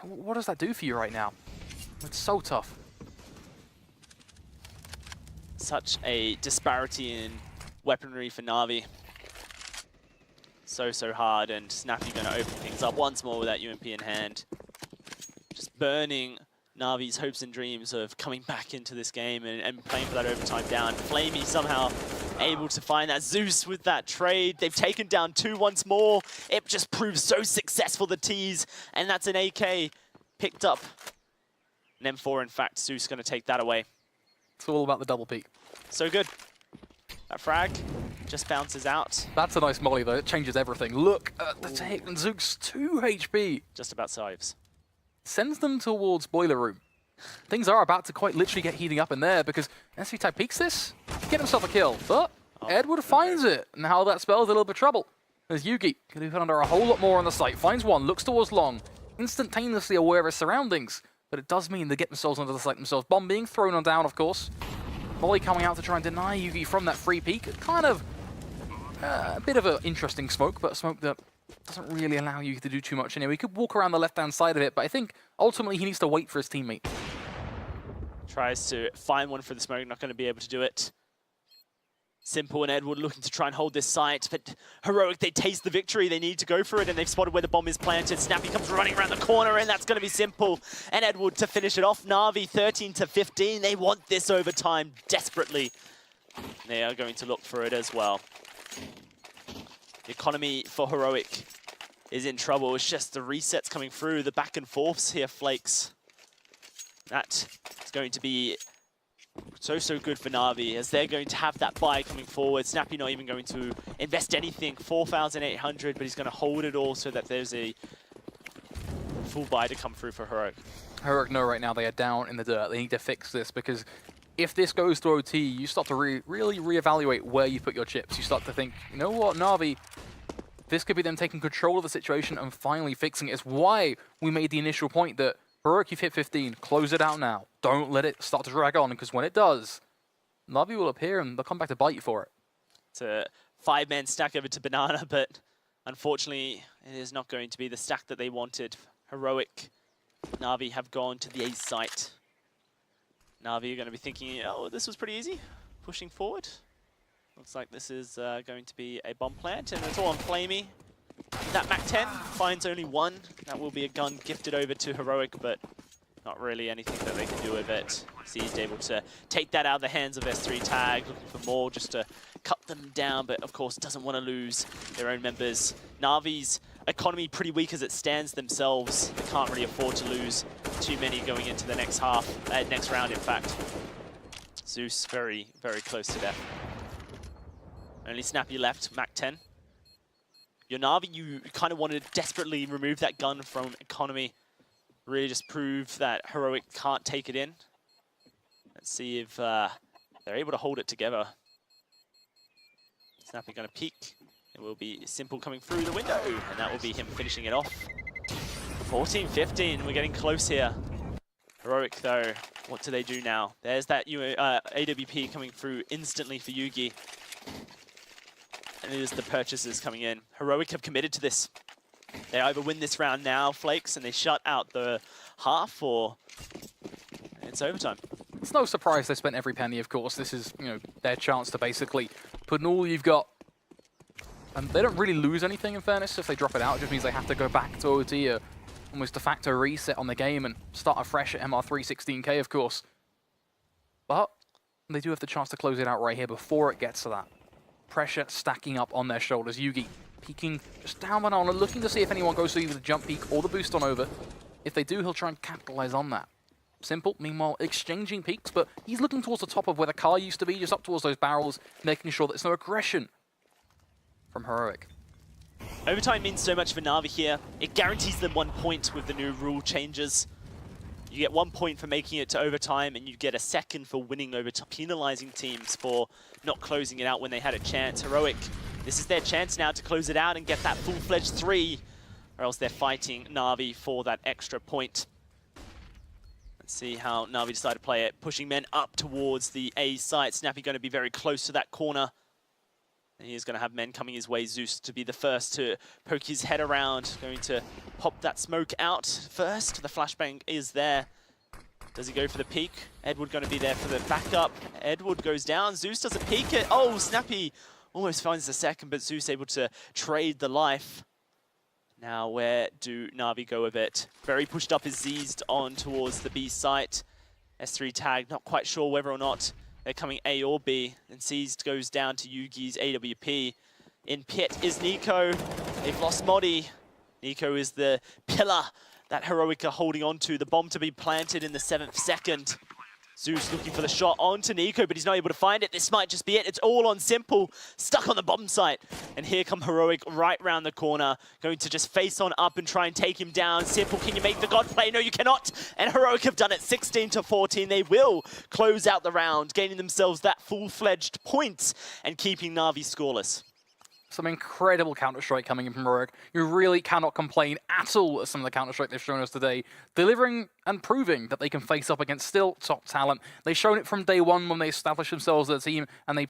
what does that do for you right now? It's so tough. Such a disparity in weaponry for NaVi. So hard, and Snappy going to open things up once more with that UMP in hand. Just burning NaVi's hopes and dreams of coming back into this game and playing for that overtime down. Flamey somehow able to find that Zeus with that trade. They've taken down 2 once more. It just proves so successful, the tease, and that's an AK picked up. An M4, in fact, Zeus going to take that away. It's all about the double peek. So good. That frag just bounces out. That's a nice molly, though. It changes everything. Look at the take, and Zeus 2 HP. Just about saves. Sends them towards Boiler Room. Things are about to quite literally get heating up in there, because SV Tag peeks this, get himself a kill, but Edward finds it. Now that spells a little bit of trouble. There's Yugi, going to put under a whole lot more on the site. Finds one, looks towards Long, instantaneously aware of his surroundings, but it does mean they get themselves onto the site themselves. Bomb being thrown on down, of course. Molly coming out to try and deny Yugi from that free peek. Kind of a bit of an interesting smoke, but a smoke that doesn't really allow you to do too much anyway. He could walk around the left-hand side of it, but I think ultimately he needs to wait for his teammate. Tries to find one for the smoke, not going to be able to do it. Simple and Edward looking to try and hold this site, but Heroic, they taste the victory. They need to go for it, and they've spotted where the bomb is planted. Snappy comes running around the corner, and that's going to be Simple and Edward to finish it off. NaVi 13-15. They want this overtime desperately. They are going to look for it as well. The economy for Heroic is in trouble. It's just the resets coming through, the back and forths here, Flakes. That is going to be so good for NaVi, as they're going to have that buy coming forward. Snappy not even going to invest anything, 4,800, but he's going to hold it all so that there's a full buy to come through for Heroic. Heroic know right now they are down in the dirt. They need to fix this, because if this goes to OT, you start to really reevaluate where you put your chips. You start to think, you know what, NaVi, this could be them taking control of the situation and finally fixing it. It's why we made the initial point that Heroic, you've hit 15, close it out now. Don't let it start to drag on, because when it does, NaVi will appear and they'll come back to bite you for it. It's a 5-man stack over to Banana, but unfortunately it is not going to be the stack that they wanted. Heroic, NaVi have gone to the A site. NaVi are going to be thinking, oh, this was pretty easy, pushing forward. Looks like this is going to be a bomb plant, and it's all on Flamey. That MAC-10 finds only one. That will be a gun gifted over to Heroic, but not really anything that they can do with it. He's able to take that out of the hands of S3 Tag, looking for more just to cut them down, but of course doesn't want to lose their own members. NaVi's economy pretty weak as it stands themselves. They can't really afford to lose too many going into the next next round, in fact. Zeus very close to death. Only Snappy left, MAC-10. Your NaVi, you kind of wanted to desperately remove that gun from economy. Really just prove that Heroic can't take it in. Let's see if they're able to hold it together. Snappy going to peek. It will be Simple coming through the window, and that will be him finishing it off. 14-15, we're getting close here. Heroic though, what do they do now? There's that AWP coming through instantly for Yugi. And it is the purchases coming in. Heroic have committed to this. They either win this round now, Flakes, and they shut out the half, or it's overtime. It's no surprise they spent every penny, of course. This is, you know, their chance to basically put in all you've got. And they don't really lose anything, in fairness. If they drop it out, it just means they have to go back to OT, a almost de facto reset on the game and start afresh at MR3 16K, of course. But they do have the chance to close it out right here before it gets to that. Pressure stacking up on their shoulders. Yugi peeking just down and on and looking to see if anyone goes to either the jump peek or the boost on over. If they do, he'll try and capitalize on that. Simple, meanwhile, exchanging peeks, but he's looking towards the top of where the car used to be, just up towards those barrels, making sure there's no aggression from Heroic. Overtime means so much for NaVi here. It guarantees them 1 point with the new rule changes. You get 1 point for making it to overtime, and you get a second for winning overtime, penalizing teams for not closing it out when they had a chance. Heroic, this is their chance now to close it out and get that full-fledged 3, or else they're fighting NaVi for that extra point. Let's See how NaVi decide to play it, pushing men up towards the A site. Snappy going to be very close to that corner. And he is going to have men coming his way. Zeus to be the first to poke his head around. Going to pop that smoke out first. The flashbang is there. Does he go for the peek? Edward going to be there for the backup. Edward goes down. Zeus doesn't peek it. Oh, Snappy almost finds the second, but Zeus able to trade the life. Now, where do NaVi go with it? Very pushed up is Zeezed on towards the B site. S3 tag, not quite sure whether or not they're coming A or B. And Zeezed goes down to Yugi's AWP. In pit is Nico. They've lost Modi. Nico is the pillar that Heroic are holding on to. The bomb to be planted in the 7th second. Zeus looking for the shot onto Nico, but he's not able to find it. This might just be it. It's all on Simple, stuck on the bomb site. And here come Heroic right round the corner, going to just face on up and try and take him down. Simple, can you make the God play? No, you cannot. And Heroic have done it 16-14. They will close out the round, gaining themselves that full-fledged point and keeping NaVi scoreless. Some incredible Counter-Strike coming in from Heroic. You really cannot complain at all at some of the Counter-Strike they've shown us today. Delivering and proving that they can face up against still top talent. They've shown it from day one when they established themselves as a team and they